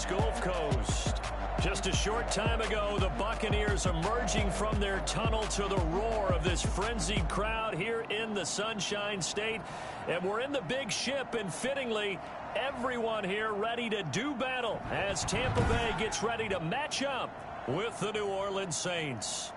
U.S. Gulf Coast. Just a short time ago, the Buccaneers emerging from their tunnel to the roar of this frenzied crowd here in the Sunshine State. And we're in the big ship, and fittingly, everyone here ready to do battle as Tampa Bay gets ready to match up with the New Orleans Saints.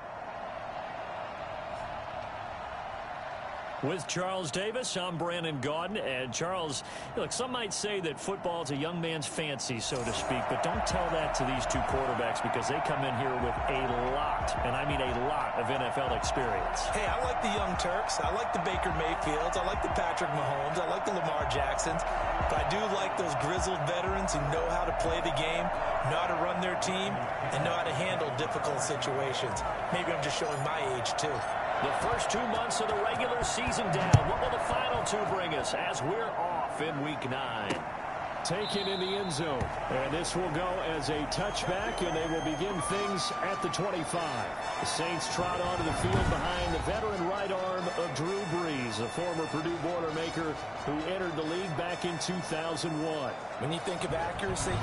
With Charles Davis, I'm Brandon Gaudin. And Charles, look, some might say that football is a young man's fancy, so to speak, but don't tell that to these two quarterbacks because they come in here with a lot, and I mean a lot, of NFL experience. Hey, I like the young Turks. I like the Baker Mayfields. I like the Patrick Mahomes. I like the Lamar Jacksons. But I do like those grizzled veterans who know how to play the game, know how to run their team, and know how to handle difficult situations. Maybe I'm just showing my age, too. The first 2 months of the regular season down. What will the final two bring us as we're off in Week 9? Taken in the end zone. And this will go as a touchback, and they will begin things at the 25. The Saints trot onto the field behind the veteran right arm of Drew Brees, a former Purdue Boilermaker who entered the league back in 2001. When you think of accuracy,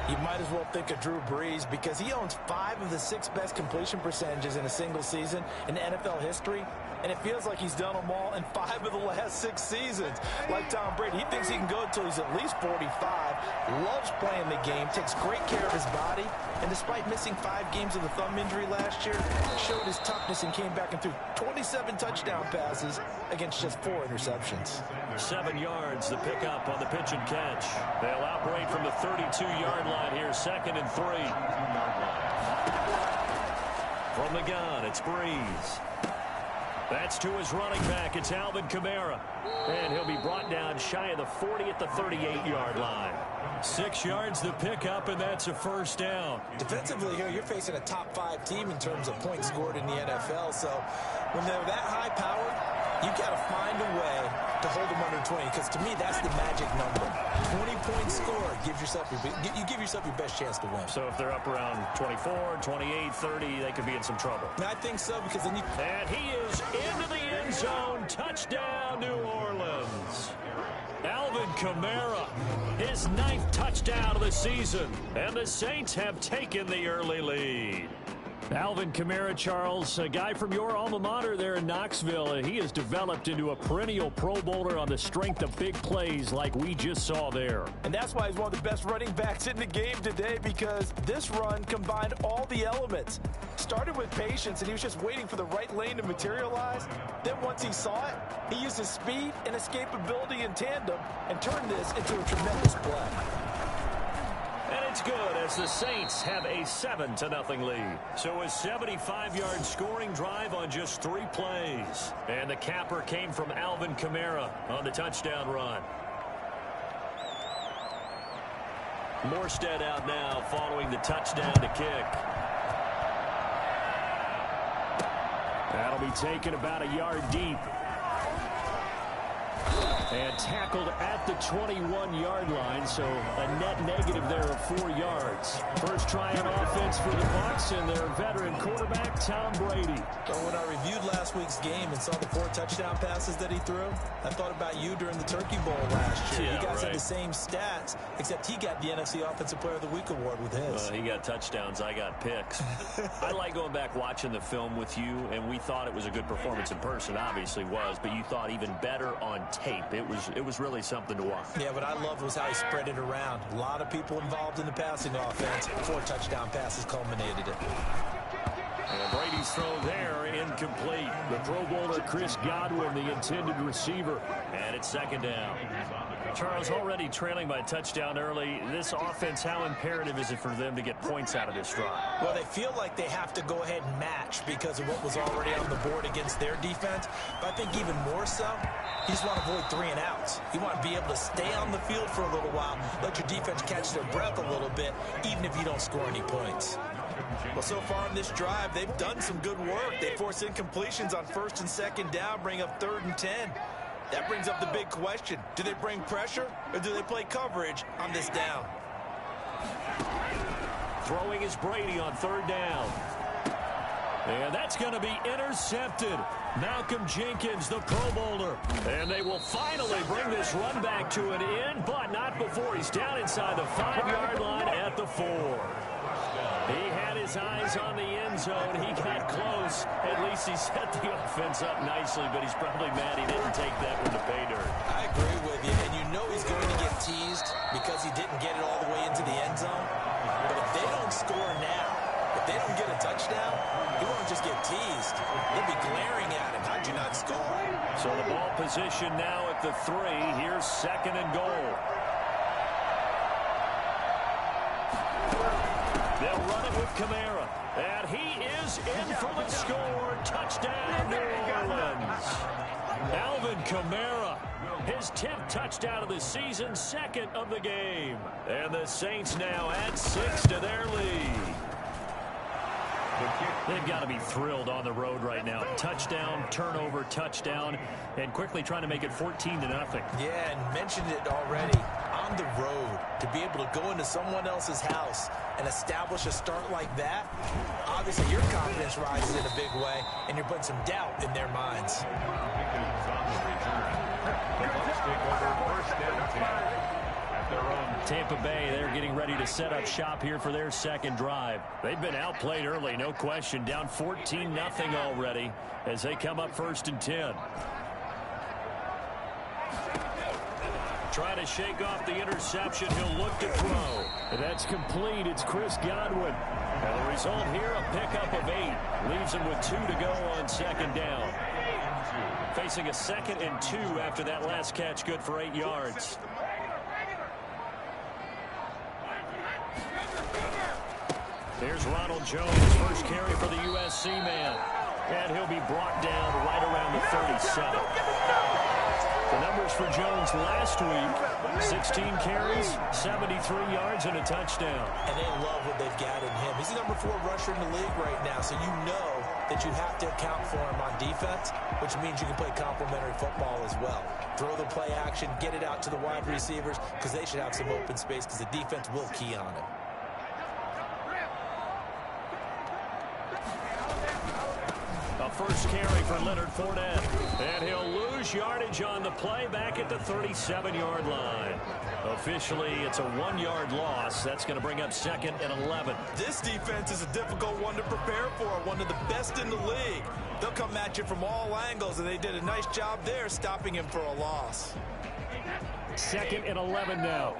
you might as well think of Drew Brees because he owns 5 of the 6 best completion percentages in a single season in NFL history. And it feels like he's done them all in 5 of the last 6 seasons. Like Tom Brady, he thinks he can go until he's at least 45, loves playing the game, takes great care of his body, and despite missing 5 games of the thumb injury last year, showed his toughness and came back and threw 27 touchdown passes against just 4 interceptions. 7 yards, the pickup on the pitch and catch. They'll operate from the 32-yard line here, 2nd and 3. From the gun, it's Brees. That's to his running back. It's Alvin Kamara. And he'll be brought down shy of the 40 at the 38-yard line. 6 yards the pickup, and that's a first down. Defensively here, you're facing a top 5 team in terms of points scored in the NFL. So when they're that high powered, you've got to find a way to hold them under 20. Because to me, that's the magic number. 20 points scored gives yourself you give yourself your best chance to win. So if they're up around 24, 28, 30, they could be in some trouble. I think so because then you... And he is into the end zone. Touchdown, New Orleans. Alvin Kamara, his 9th touchdown of the season. And the Saints have taken the early lead. Alvin Kamara, Charles, a guy from your alma mater there in Knoxville. He has developed into a perennial Pro Bowler on the strength of big plays like we just saw there. And that's why he's one of the best running backs in the game today because this run combined all the elements. Started with patience, and he was just waiting for the right lane to materialize. Then once he saw it, he used his speed and escapability in tandem and turned this into a tremendous play. And it's good as the Saints have a 7-0 lead. So a 75-yard scoring drive on just 3 plays. And the capper came from Alvin Kamara on the touchdown run. Morstead out now following the touchdown to kick. That'll be taken about a yard deep. And tackled at the 21-yard line, so a net negative there of 4 yards. First try on offense for the Bucs and their veteran quarterback, Tom Brady. So when I reviewed last week's game and saw the 4 touchdown passes that he threw, I thought about you during the Turkey Bowl last year. Yeah, you guys right. had the same stats, except he got the NFC Offensive Player of the Week award with his. He got touchdowns, I got picks. I like going back watching the film with you, and we thought it was a good performance in person, obviously was, but you thought even better on tape. It was really something to watch. Yeah, what I loved was how he spread it around. A lot of people involved in the passing offense. 4 touchdown passes culminated it. And Brady's throw there, incomplete. The Pro Bowler Chris Godwin, the intended receiver. And it's 2nd down. Charles, already trailing by a touchdown early. This offense, how imperative is it for them to get points out of this drive? Well, they feel like they have to go ahead and match because of what was already on the board against their defense. But I think even more so, you just want to avoid 3 and outs. You want to be able to stay on the field for a little while, let your defense catch their breath a little bit, even if you don't score any points. Well, so far in this drive, they've done some good work. They force incompletions on 1st and 2nd down, bring up 3rd and 10. That brings up the big question. Do they bring pressure or do they play coverage on this down? Throwing is Brady on 3rd down. And that's going to be intercepted. Malcolm Jenkins, the Pro Bowler. And they will finally bring this run back to an end, but not before he's down inside the 5-yard line at the 4. He had his eyes on the end zone. He got close. At least he set the offense up nicely, but he's probably mad he didn't take that one to pay dirt. I agree with you, and you know he's going to get teased because he didn't get it all the way into the end zone. But if they don't score now, if they don't get a touchdown, he won't just get teased. They'll be glaring at him. How'd you not score? So the ball position now at the 3. Here's 2nd and goal. They'll run it with Kamara. And he is in for the score. Touchdown, New Orleans. Alvin Kamara, his 10th touchdown of the season, 2nd of the game. And the Saints now add 6 to their lead. They've got to be thrilled on the road right now. Touchdown, turnover, touchdown, and quickly trying to make it 14-0. Yeah, and mentioned it already. On the road, to be able to go into someone else's house and establish a start like that, obviously your confidence rises in a big way, and you're putting some doubt in their minds. Tampa Bay, they're getting ready to set up shop here for their 2nd drive. They've been outplayed early, no question. Down 14-0 already as they come up 1st and 10. Trying to shake off the interception. He'll look to throw. And that's complete. It's Chris Godwin. And the result here, a pickup of 8. Leaves him with 2 to go on 2nd down. Facing a 2nd and 2 after that last catch, good for 8 yards. Here's Ronald Jones, first carry for the USC man. And he'll be brought down right around the 37. The numbers for Jones last week, 16 carries, 73 yards, and a touchdown. And they love what they've got in him. He's the number 4 rusher in the league right now, so you know that you have to account for him on defense, which means you can play complementary football as well. Throw the play action, get it out to the wide receivers, because they should have some open space, because the defense will key on him. First carry for Leonard Fournette. And he'll lose yardage on the play back at the 37-yard line. Officially, it's a 1-yard loss. That's going to bring up 2nd and 11. This defense is a difficult one to prepare for, one of the best in the league. They'll come at you from all angles, and they did a nice job there stopping him for a loss. 2nd and 11 now.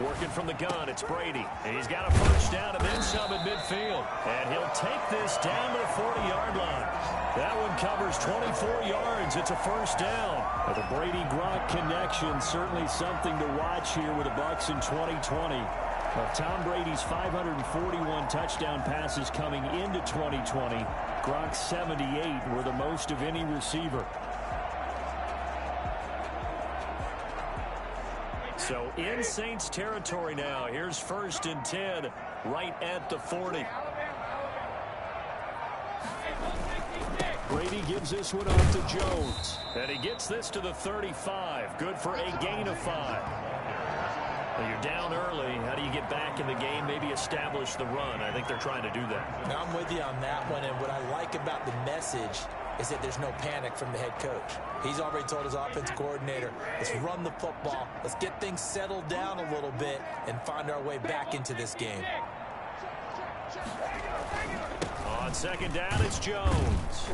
Working from the gun, it's Brady. And he's got a first down and then some at midfield. And he'll take this down to the 40-yard line. That one covers 24 yards. It's a first down. Well, the Brady-Gronk connection, certainly something to watch here with the Bucs in 2020. Of Tom Brady's 541 touchdown passes coming into 2020, Gronk's 78 were the most of any receiver. So in Saints territory now. Here's 1st and 10 right at the 40. Brady gives this one off to Jones. And he gets this to the 35. Good for a gain of 5. Well, you're down early. How do you get back in the game? Maybe establish the run. I think they're trying to do that. Now, I'm with you on that one. And what I like about the message is that there's no panic from the head coach. He's already told his offensive coordinator, let's run the football. Let's get things settled down a little bit and find our way back into this game. On 2nd down, it's Jones.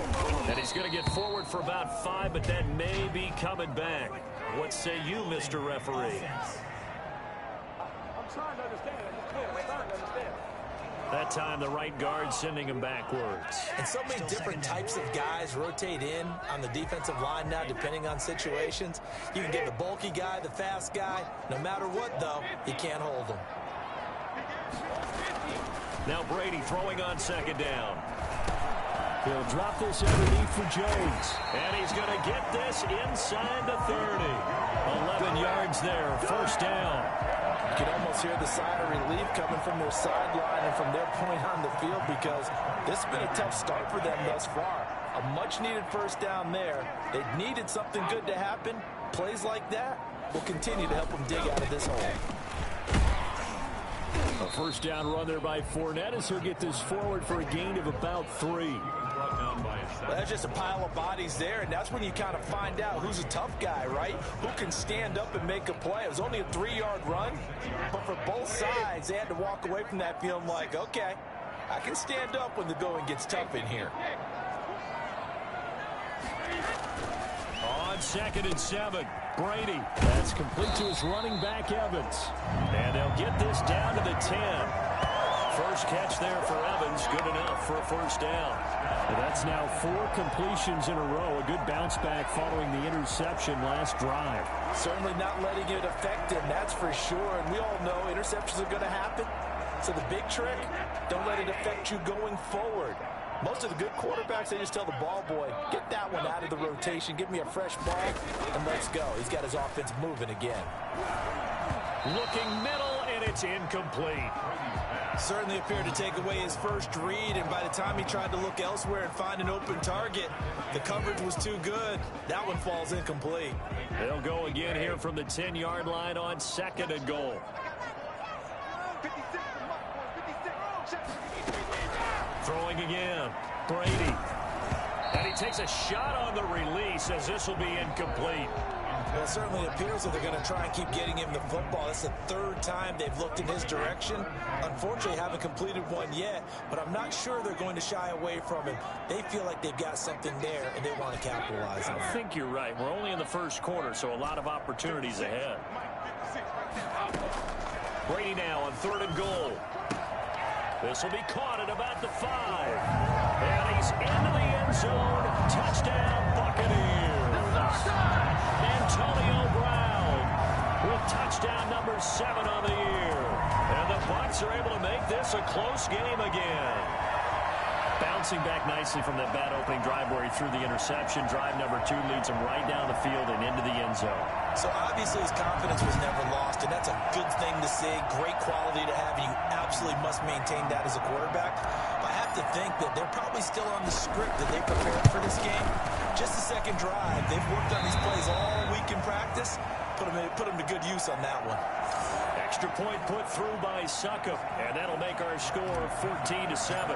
And he's going to get forward for about 5, but that may be coming back. What say you, Mr. Referee? I'm trying to understand. I'm trying to understand. That time, the right guard sending him backwards. And so many different types of guys rotate in on the defensive line now, depending on situations. You can get the bulky guy, the fast guy. No matter what, though, you can't hold him. Now Brady throwing on 2nd down. He'll drop this underneath for Jones. And he's going to get this inside the 30. 11 yards there, first down. You can almost hear the sigh of relief coming from their sideline and from their point on the field, because this has been a tough start for them thus far. A much-needed first down there. They needed something good to happen. Plays like that, will continue to help them dig out of this hole. A first down run there by Fournette as he'll get this forward for a gain of about 3. Well, that's just a pile of bodies there, and that's when you kind of find out who's a tough guy, right? Who can stand up and make a play. It was only a 3-yard run, but for both sides, they had to walk away from that feeling like, okay, I can stand up when the going gets tough in here. On 2nd and 7, Brady. That's complete to his running back, Evans. And they'll get this down to the 10. First catch there for Evans. Good enough for a first down. And that's now 4 completions in a row. A good bounce back following the interception last drive. Certainly not letting it affect him, that's for sure. And we all know interceptions are going to happen. So the big trick, don't let it affect you going forward. Most of the good quarterbacks, they just tell the ball boy, get that one out of the rotation, give me a fresh ball, and let's go. He's got his offense moving again. Looking middle, and it's incomplete. Certainly appeared to take away his first read, and by the time he tried to look elsewhere and find an open target, the coverage was too good. That one falls incomplete. They'll go again here from the 10-yard line on 2nd and goal. Throwing again, Brady. And he takes a shot on the release as this will be incomplete. Well, it certainly appears that they're going to try and keep getting him the football. That's the 3rd time they've looked in his direction. Unfortunately, haven't completed one yet, but I'm not sure they're going to shy away from him. They feel like they've got something there, and they want to capitalize on it. I think you're right. We're only in the first quarter, so a lot of opportunities ahead. Brady now on 3rd and goal. This will be caught at about the 5. And he's into the end zone. Touchdown, Buccaneers. Antonio Brown with touchdown number 7 on the year. And the Bucs are able to make this a close game again. Bouncing back nicely from that bad opening drive where he threw the interception. Drive number 2 leads him right down the field and into the end zone. So obviously his confidence was never lost, and that's a good thing to see. Great quality to have, and you absolutely must maintain that as a quarterback. I have to think that they're probably still on the script that they prepared for this game. Just the second drive. They've worked on these plays all week in practice. Put them to good use on that one. Extra point put through by Succop, and that'll make our score 14-7.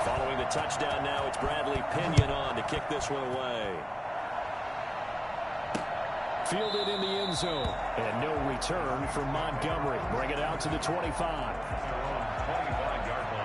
Following the touchdown now, it's Bradley Pinion on to kick this one away. Fielded in the end zone, and no return from Montgomery. Bring it out to the 25. 25-yard line.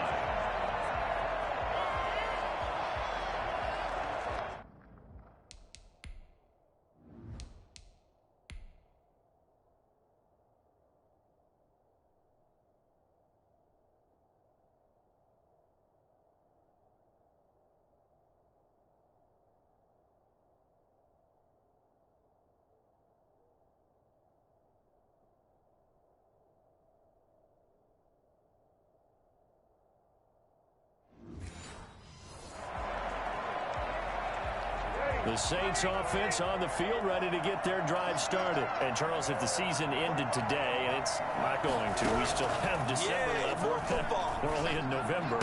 The Saints offense on the field ready to get their drive started. And Charles, if the season ended today, and it's not going to, we still have December left. More football. We're only in November.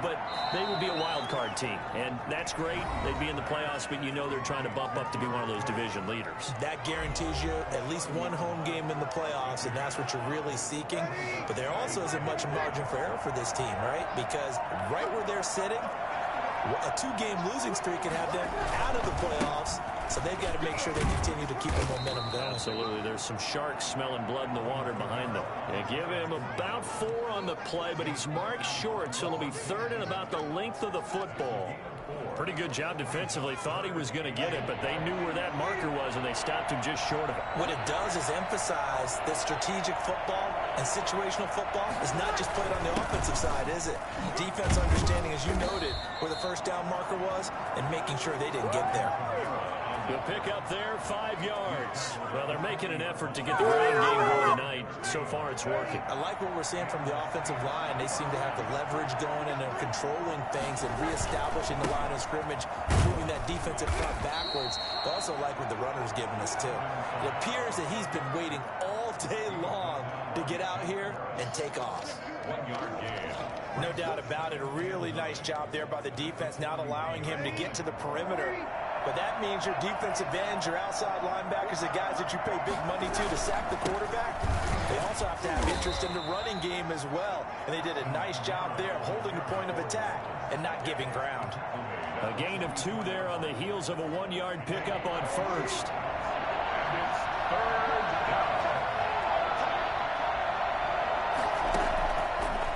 But they would be a wild card team. And that's great. They'd be in the playoffs, but you know they're trying to bump up to be one of those division leaders. That guarantees you at least one home game in the playoffs, and that's what you're really seeking. But there also isn't much margin for error for this team, right? Because right where they're sitting, a 2-game losing streak can have them out of the playoffs, so they've got to make sure they continue to keep the momentum going. Absolutely. There's some sharks smelling blood in the water behind them. They give him about 4 on the play, but he's marked short, so it'll be 3rd and about the length of the football. Pretty good job defensively. Thought he was going to get it, but they knew where that marker was, and they stopped him just short of it. What it does is emphasize that strategic football and situational football is not just played on the offensive side, is it? Defense understanding, as you noted, where the first down marker was and making sure they didn't get there. The pick up there, 5 yards. Well, they're making an effort to get the ground game going tonight. So far, it's working. I like what we're seeing from the offensive line. They seem to have the leverage going, and they're controlling things and reestablishing the line of scrimmage, moving that defensive front backwards. But also like what the runner's giving us, too. It appears that he's been waiting all day long to get out here and take off. 1-yard gain. No doubt about it. A really nice job there by the defense, not allowing him to get to the perimeter. but that means your defensive ends, your outside linebackers, the guys that you pay big money to sack the quarterback, they also have to have interest in the running game as well. And they did a nice job there of holding the point of attack and not giving ground. A gain of 2 there on the heels of a 1-yard pickup on first.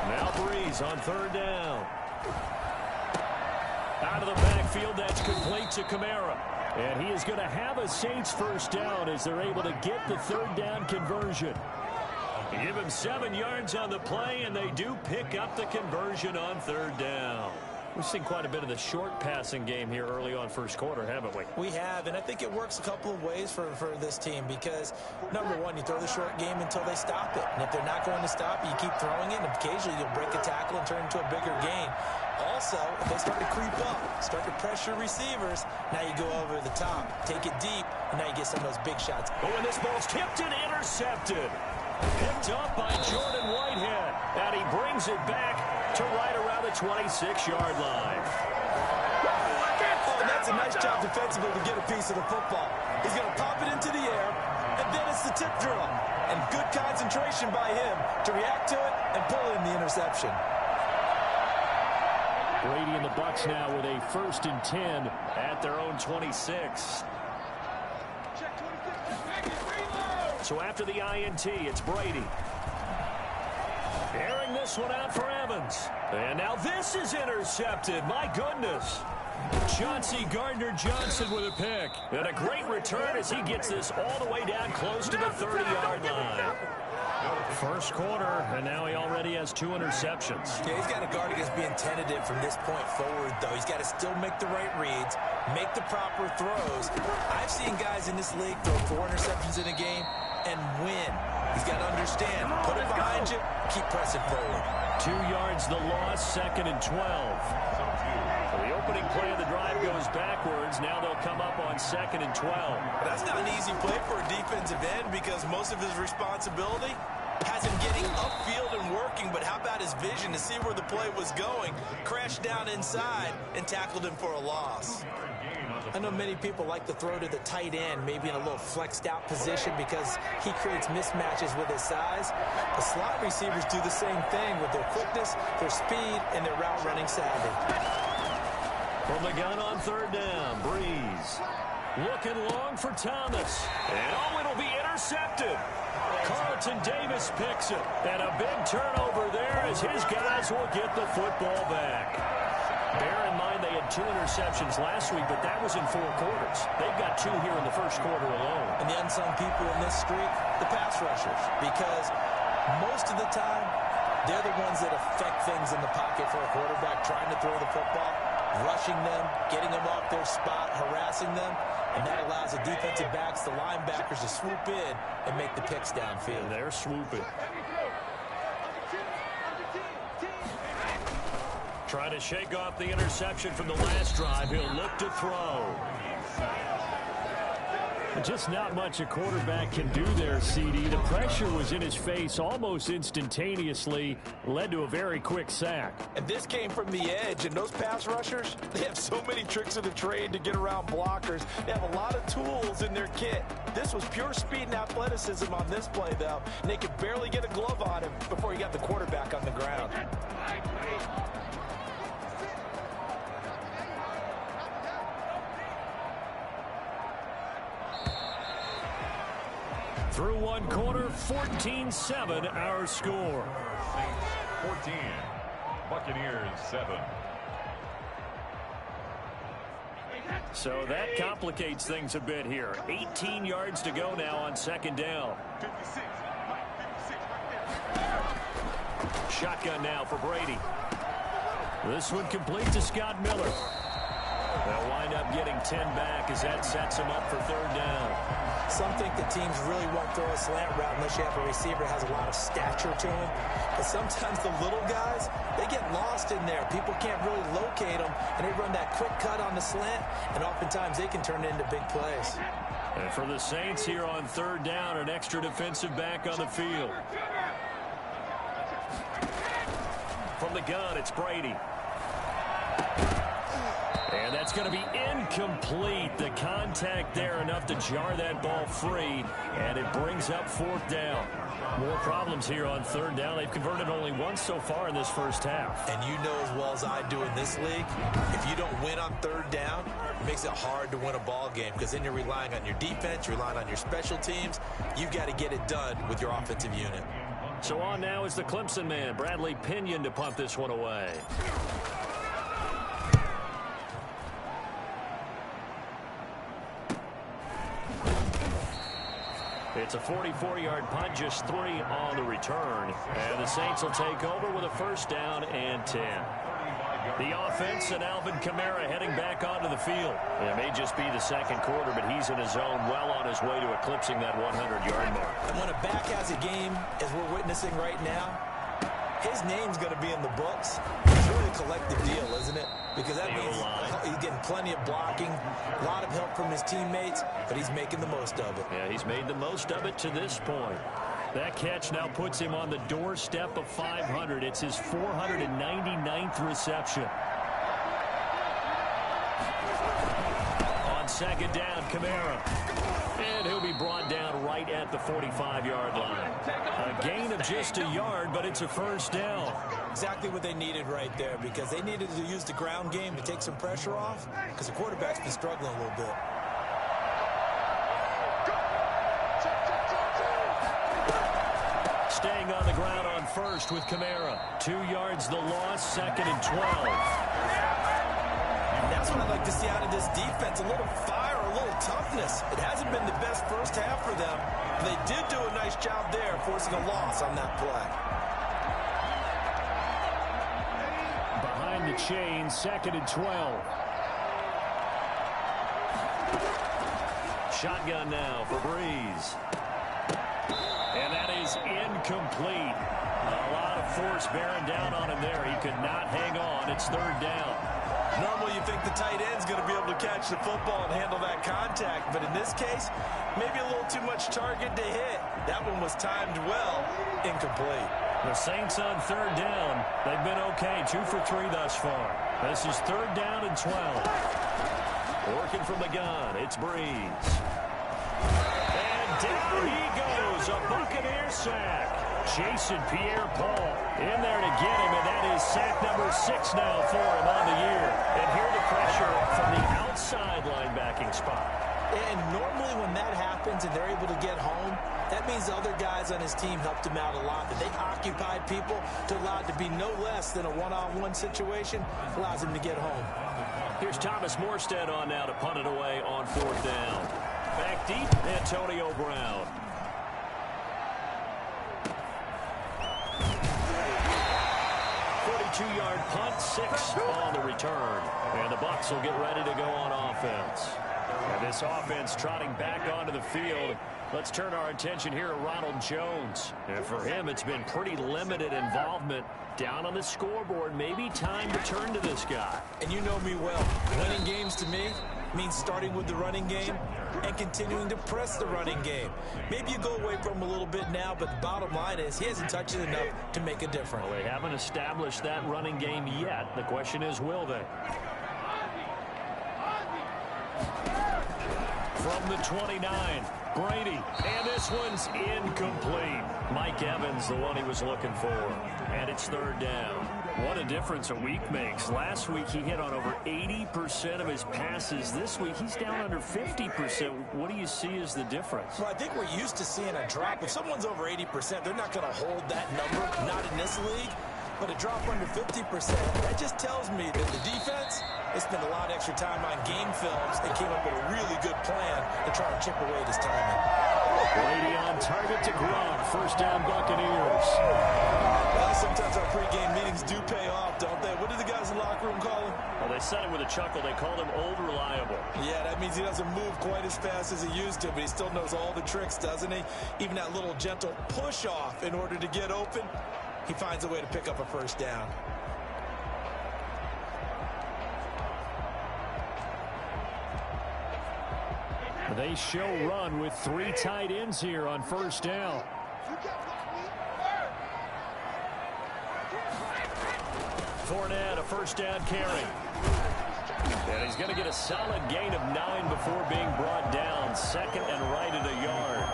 Now Breeze on 3rd down. Out of the backfield, that's complete to Kamara. And he is going to have a Saints first down as they're able to get the 3rd down conversion. Give him 7 yards on the play, and they do pick up the conversion on 3rd down. We've seen quite a bit of the short passing game here early on first quarter, haven't we? We have, and I think it works a couple of ways for this team because, number one, you throw the short game until they stop it. And if they're not going to stop it, you keep throwing it, and occasionally you'll break a tackle and turn it into a bigger gain. Also, if they start to creep up, start to pressure receivers, now you go over the top, take it deep, and now you get some of those big shots. Oh, and this ball's tipped and intercepted. Picked up by Jordan Whitehead, and he brings it back to right around the 26-yard line. Oh, and that's a nice job defensively to get a piece of the football. He's going to pop it into the air, and then it's the tip drill. And good concentration by him to react to it and pull in the interception. Brady and the Bucs now with a 1st and 10 at their own 26. So after the INT, it's Brady. Airing this one out for Evans. And now this is intercepted. My goodness. Chauncey Gardner-Johnson with a pick. And a great return as he gets this all the way down close to the 30-yard line. First quarter, and now he already has 2 interceptions. Yeah, he's got to guard against being tentative from this point forward, though. He's got to still make the right reads, make the proper throws. I've seen guys in this league throw 4 interceptions in a game and win. He's got to understand, put it behind you, keep pressing forward. 2 yards the loss, 2nd and 12. So the opening play of the drive goes backwards. Now they'll come up on 2nd and 12. That's not an easy play for a defensive end because most of his responsibility has him getting upfield and working, but how about his vision to see where the play was going, crashed down inside, and tackled him for a loss. I know many people like to throw to the tight end, maybe in a little flexed out position because he creates mismatches with his size. The slot receivers do the same thing with their quickness, their speed, and their route running savvy. From the gun on 3rd down, Breeze. Looking long for Thomas. And oh, it'll be intercepted. Carlton Davis picks it. And a big turnover there as his guys will get the football back. Bear in mind they had 2 interceptions last week, but that was in 4 quarters. They've got 2 here in the first quarter alone. And the unsung people in this streak, the pass rushers, because most of the time, they're the ones that affect things in the pocket for a quarterback trying to throw the football, rushing them, getting them off their spot, harassing them, and that allows the defensive backs, the linebackers to swoop in and make the picks downfield. And they're swooping. Trying to shake off the interception from the last drive. He'll look to throw. Just not much a quarterback can do there, CD. The pressure was in his face almost instantaneously, led to a very quick sack. And this came from the edge, and those pass rushers, they have so many tricks of the trade to get around blockers. They have a lot of tools in their kit. This was pure speed and athleticism on this play, though, and they could barely get a glove on him before he got the quarterback on the ground. Through 1 quarter, 14-7 our score. Saints 14, Buccaneers 7. So that complicates things a bit here. 18 yards to go now on 2nd down. Shotgun now for Brady. This one complete to Scott Miller. They'll wind up getting 10 back as that sets him up for 3rd down. Some think the teams really won't throw a slant route unless you have a receiver that has a lot of stature to him. But sometimes the little guys, they get lost in there. People can't really locate them, and they run that quick cut on the slant, and oftentimes they can turn it into big plays. And for the Saints here on 3rd down, an extra defensive back on the field. From the gun, it's Brady. And that's going to be incomplete. The contact there enough to jar that ball free, and it brings up 4th down. More problems here on 3rd down. They've converted only once so far in this first half. And you know as well as I do in this league, if you don't win on 3rd down, it makes it hard to win a ball game because then you're relying on your defense, you're relying on your special teams. You've got to get it done with your offensive unit. So on now is the Clemson man, Bradley Pinion, to punt this one away. It's a 44-yard punt, just 3 on the return. And the Saints will take over with a 1st down and 10. The offense and Alvin Kamara heading back onto the field. It may just be the 2nd quarter, but he's in his zone, well on his way to eclipsing that 100-yard mark. And when a back has a game, as we're witnessing right now, his name's going to be in the books. It's really a collective deal, isn't it? Because that means he's getting plenty of blocking, a lot of help from his teammates, but he's making the most of it. Yeah, he's made the most of it to this point. That catch now puts him on the doorstep of 500. It's his 499th reception. On 2nd down, Kamara. And he'll be brought down right at the 45-yard line. A gain of just a yard, but it's a 1st down. Exactly what they needed right there, because they needed to use the ground game to take some pressure off, because the quarterback's been struggling a little bit. Staying on the ground on 1st with Kamara. 2 yards the loss, 2nd and 12. And that's what I'd like to see out of this defense, a little fire, a little toughness. It hasn't been the best first half for them. They did do a nice job there, forcing a loss on that play. Behind the chain, 2nd and 12. Shotgun now for Breeze. And that is incomplete. A lot of force bearing down on him there. He could not hang on. It's 3rd down. Normally you think the tight end's going to be able to catch the football and handle that contact, but in this case, maybe a little too much target to hit. That one was timed well, incomplete. The Saints on 3rd down. They've been okay, 2 for 3 thus far. This is 3rd down and 12. Working from the gun, it's Breeze. And down he goes, a Buccaneer sack. Jason Pierre-Paul in there to get him, and that is sack number 6 now for him on the year. And here the pressure from the outside linebacking spot. And normally when that happens and they're able to get home, that means the other guys on his team helped him out a lot. That they occupied people to allow it to be no less than a one-on-one situation, allows him to get home. Here's Thomas Morstead on now to punt it away on 4th down. Back deep, Antonio Brown. Two-yard punt, 6 on the return. And the Bucs will get ready to go on offense. And this offense trotting back onto the field. Let's turn our attention here to Ronald Jones. And for him, it's been pretty limited involvement down on the scoreboard. Maybe time to turn to this guy. And you know me well. Winning games to me means starting with the running game and continuing to press the running game. Maybe you go away from him a little bit now, but the bottom line is he hasn't touched it enough to make a difference. Well, they haven't established that running game yet. The question is, will they? From the 29, Brady. And this one's incomplete. Mike Evans, the one he was looking for. And it's 3rd down. What a difference a week makes. Last week he hit on over 80% of his passes. This week he's down under 50%. What do you see as the difference? Well, I think we're used to seeing a drop. If someone's over 80%, they're not going to hold that number, not in this league. But a drop under 50%, that just tells me that the defense, they spent a lot of extra time on game films. They came up with a really good plan to try and chip away this timing. Brady on target to Gronk. 1st down Buccaneers. Well, sometimes our pregame meetings do pay off, don't they? What do the guys in the locker room call him? Well, they said it with a chuckle. They called him Old Reliable. Yeah, that means he doesn't move quite as fast as he used to, but he still knows all the tricks, doesn't he? Even that little gentle push-off in order to get open. He finds a way to pick up a 1st down. They show run with 3 tight ends here on 1st down. Fournette, a 1st down carry. And he's going to get a solid gain of 9 before being brought down. Second and right at a yard.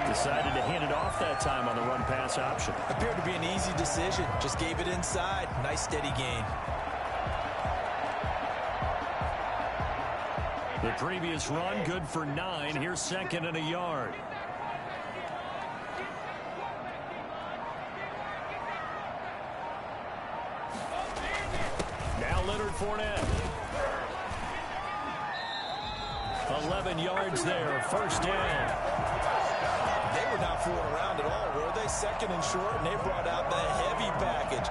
Decided to hand it off that time on the run-pass option. Appeared to be an easy decision. Just gave it inside. Nice steady gain. The previous run, good for 9. Here's second and a yard. Now Leonard Fournette. 11 yards there, first down. They were not fooling around at all, were they? Second and short, and they brought out the heavy package.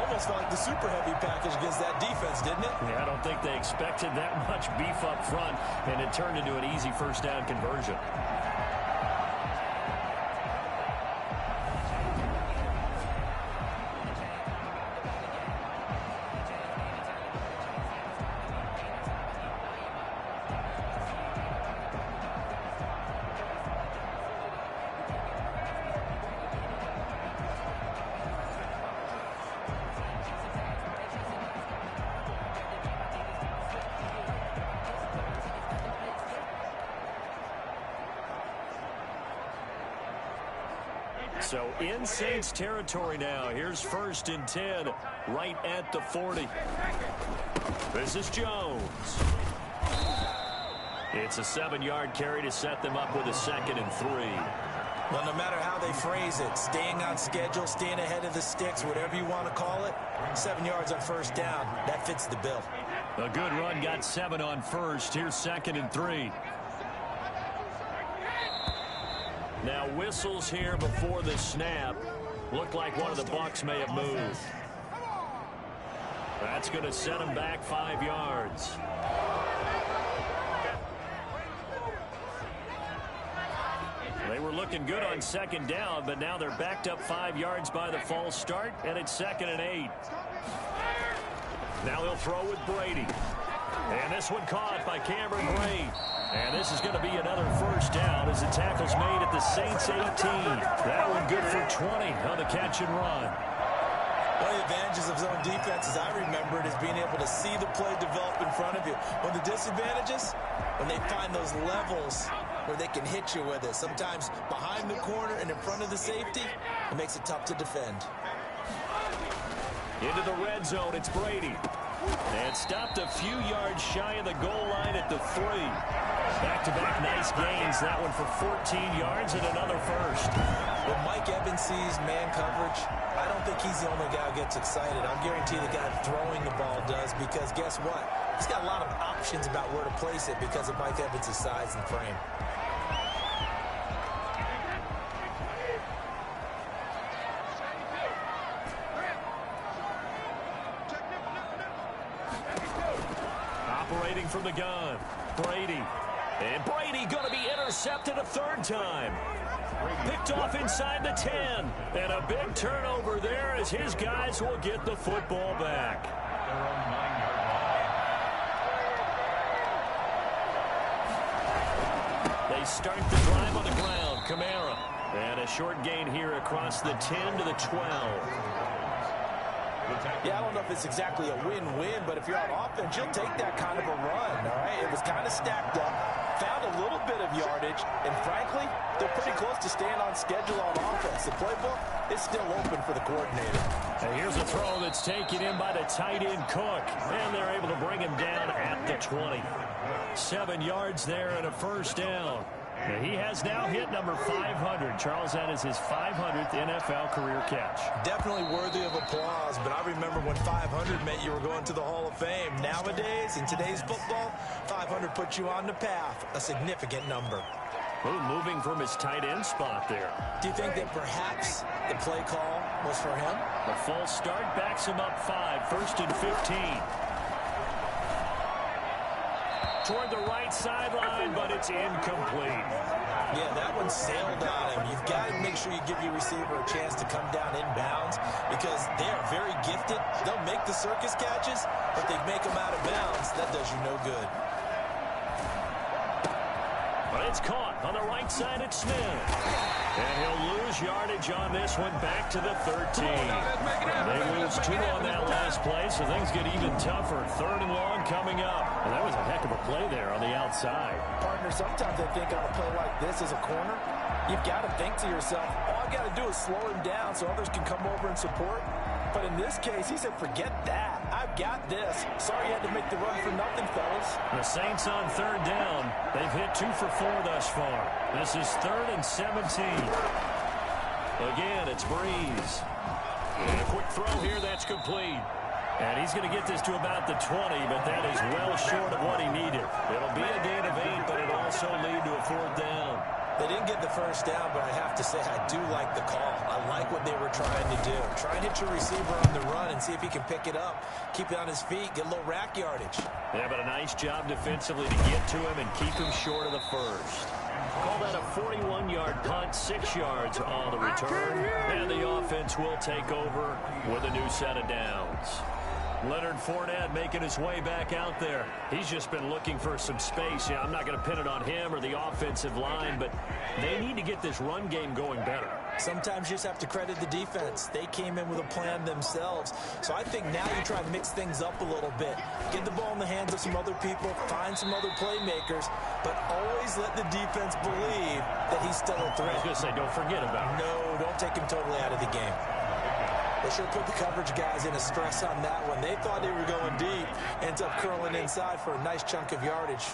Almost felt like the super heavy package against that defense, didn't it? Yeah, I don't think they expected that much beef up front, and it turned into an easy first down conversion. So in Saints territory now. Here's first and 10 right at the 40. This is Jones. It's a 7-yard carry to set them up with a second and 3. Well, no matter how they phrase it, staying on schedule, staying ahead of the sticks, whatever you want to call it, 7 yards on first down, that fits the bill. A good run, got 7 on first. Here's second and 3. Now whistles here before the snap. Looked like one of the Bucs may have moved. That's going to set them back 5 yards. They were looking good on second down, but now they're backed up 5 yards by the false start, and it's second and 8. Now he'll throw with Brady. And this one caught by Cameron Brate. And this is going to be another first down as the tackle's made at the Saints 18. That one good for 20 on the catch and run. One of the advantages of zone defense, as I remember it, is being able to see the play develop in front of you. One of the disadvantages, when they find those levels where they can hit you with it. Sometimes behind the corner and in front of the safety, it makes it tough to defend. Into the red zone, it's Brady. And stopped a few yards shy of the goal line at the 3. Back-to-back nice gains. That one for 14 yards and another first. When Mike Evans sees man coverage, I don't think he's the only guy who gets excited. I'll guarantee the guy throwing the ball does, because guess what? He's got a lot of options about where to place it because of Mike Evans' size and frame. Operating from the gun, Brady. And Brady going to be intercepted a third time. Picked off inside the 10. And a big turnover there as his guys will get the football back. They start the drive on the ground. Kamara. And a short gain here across the 10 to the 12. Yeah, I don't know if it's exactly a win-win, but if you're on offense, you'll take that kind of a run, all right? It was kind of stacked up, found a little bit of yardage, and frankly, they're pretty close to staying on schedule on offense. The playbook is still open for the coordinator. And here's a throw that's taken in by the tight end Cook, and they're able to bring him down at the 20. 7 yards there and a first down. And he has now hit number 500. Charles, that is his 500th NFL career catch. Definitely worthy of applause, but I remember when 500 meant you were going to the Hall of Fame. Nowadays, in today's football, 500 puts you on the path, a significant number. Ooh, moving from his tight end spot there. Do you think that perhaps the play call was for him? The false start backs him up 5, first and 15. Toward the right sideline, but it's incomplete. Yeah, that one sailed on him. You've got to make sure you give your receiver a chance to come down inbounds because they are very gifted. They'll make the circus catches, but they make them out of bounds. That does you no good. It's caught on the right side at Smith. And he'll lose yardage on this one back to the 13. They lose 2 on that last play, so things get even tougher. 3rd and long coming up. And that was a heck of a play there on the outside. Partner, sometimes I think on a play like this as a corner, you've got to think to yourself, all I got to do is slow him down so others can come over and support. But in this case, he said, forget that. I've got this. Sorry you had to make the run for nothing, fellas. The Saints on 3rd down. They've hit 2 for 4 thus far. This is 3rd and 17. Again, it's Breeze. And a quick throw here, that's complete. And he's going to get this to about the 20, but that is well short of what he needed. It'll be a gain of 8, but it'll also lead to a 4th down. They didn't get the first down, but I have to say I do like the call. I like what they were trying to do. Try and hit your receiver on the run and see if he can pick it up. Keep it on his feet, get a little rack yardage. Yeah, but a nice job defensively to get to him and keep him short of the first. Call that a 41-yard punt, 6 yards on the return. And the offense will take over with a new set of downs. Leonard Fournette making his way back out there. He's just been looking for some space. Yeah, I'm not going to pin it on him or the offensive line, but they need to get this run game going better. Sometimes you just have to credit the defense. They came in with a plan themselves. So I think now you try to mix things up a little bit. Get the ball in the hands of some other people, find some other playmakers, but always let the defense believe that he's still a threat. I was going to say, don't forget about it. No, don't take him totally out of the game. They sure put the coverage guys in a stress on that one. They thought they were going deep. Ends up curling inside for a nice chunk of yardage.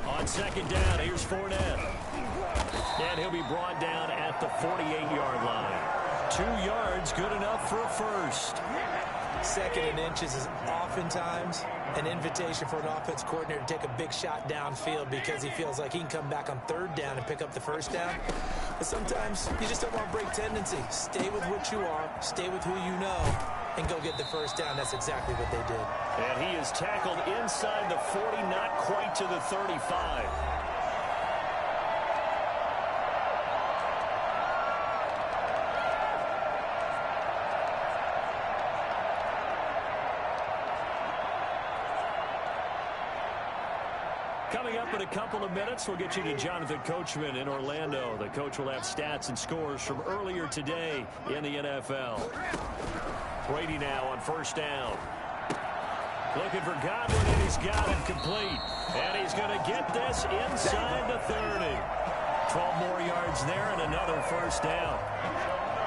On 2nd down, here's Fournette. And he'll be brought down at the 48-yard line. 2 yards, good enough for a first. 2nd and inches is oftentimes an invitation for an offense coordinator to take a big shot downfield because he feels like he can come back on 3rd down and pick up the first down. But sometimes you just don't want to break tendency. Stay with what you are, stay with who you know, and go get the first down. That's exactly what they did. And he is tackled inside the 40, not quite to the 35. Coming up in a couple of minutes, we'll get you to Jonathan Coachman in Orlando. The coach will have stats and scores from earlier today in the NFL. Brady now on 1st down. Looking for Godwin, and he's got him complete. And he's going to get this inside the 30. 12 more yards there and another 1st down.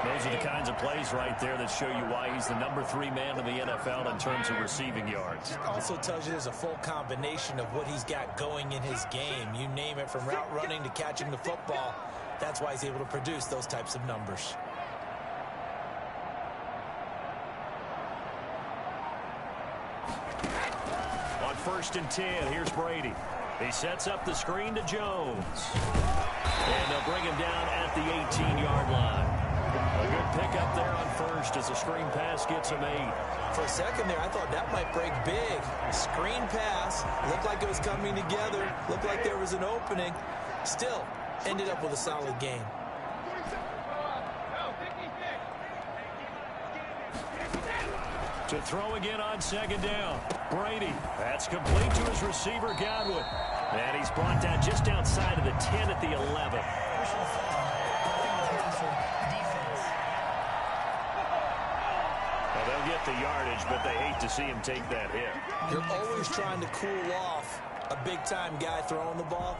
Those are the kinds of plays right there that show you why he's the number 3 man in the NFL in terms of receiving yards. Also tells you there's a full combination of what he's got going in his game. You name it, from route running to catching the football. That's why he's able to produce those types of numbers. On 1st and 10, here's Brady. He sets up the screen to Jones. And they'll bring him down at the 18-yard line. A good pickup there on 1st as a screen pass gets him 8. For a second there, I thought that might break big. Screen pass. Looked like it was coming together. Looked like there was an opening. Still, ended up with a solid gain. To throw again on 2nd down. Brady. That's complete to his receiver, Godwin. And he's brought down just outside of the 10 at the 11. Well, they'll get the yardage, but they hate to see him take that hit. You're always trying to cool off a big-time guy throwing the ball,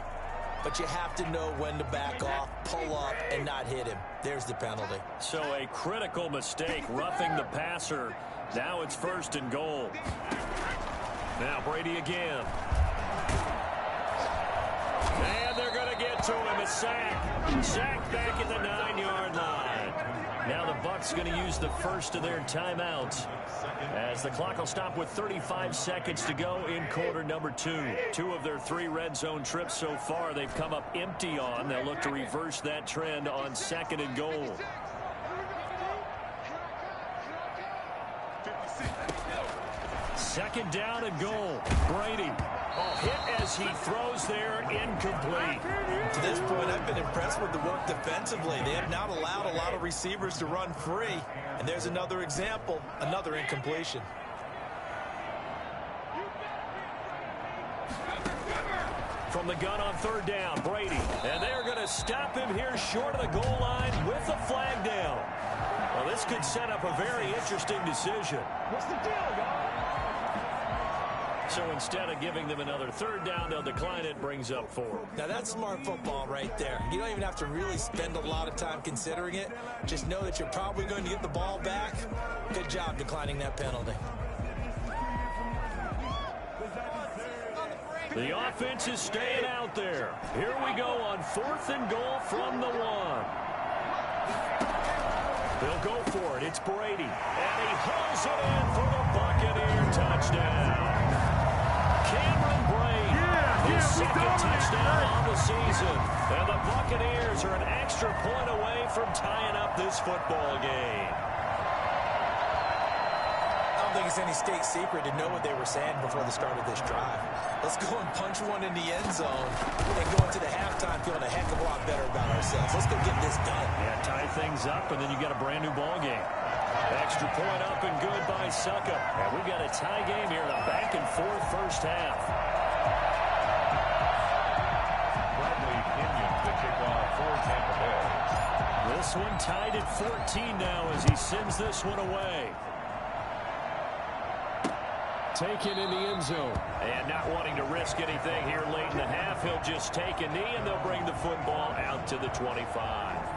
but you have to know when to back off, pull up, and not hit him. There's the penalty. So a critical mistake, roughing the passer. Now it's 1st and goal. Now Brady again. And they're going to get to him. A sack. Sack back at the 9-yard line. Now the Bucs going to use the first of their timeouts, as the clock will stop with 35 seconds to go in quarter number 2. 2 of their 3 red zone trips so far they've come up empty on. They'll look to reverse that trend on 2nd and goal. Second down and goal. Brady. Hit as he throws there, incomplete. To this point, I've been impressed with the work defensively. They have not allowed a lot of receivers to run free. And there's another example, another incompletion. from the gun on third down. Brady. And they're going to stop him here short of the goal line with the flag down. Well, this could set up a very interesting decision. What's the deal, y'all? So instead of giving them another third down, they'll decline it, brings up 4. Now, that's smart football right there. You don't even have to really spend a lot of time considering it. Just know that you're probably going to get the ball back. Good job declining that penalty. The offense is staying out there. Here we go on 4th and goal from the 1. They'll go for it. It's Brady. And he hauls it in for the Buccaneer touchdown. Cameron Brady, his second touchdown on the season. And the Buccaneers are an extra point away from tying up this football game. I don't think it's any state secret to know what they were saying before the start of this drive. Let's go and punch one in the end zone and go into the halftime feeling a heck of a lot better about ourselves. Let's go get this done. Yeah, tie things up, and then you got a brand new ball game. Extra point up and good by Suckup. And we've got a tie game here in a back-and-forth first half. Bradley Pinion to kick off for Tampa Bay. This one tied at 14 now as he sends this one away. Taken in the end zone. And not wanting to risk anything here late in the half, he'll just take a knee, and they'll bring the football out to the 25.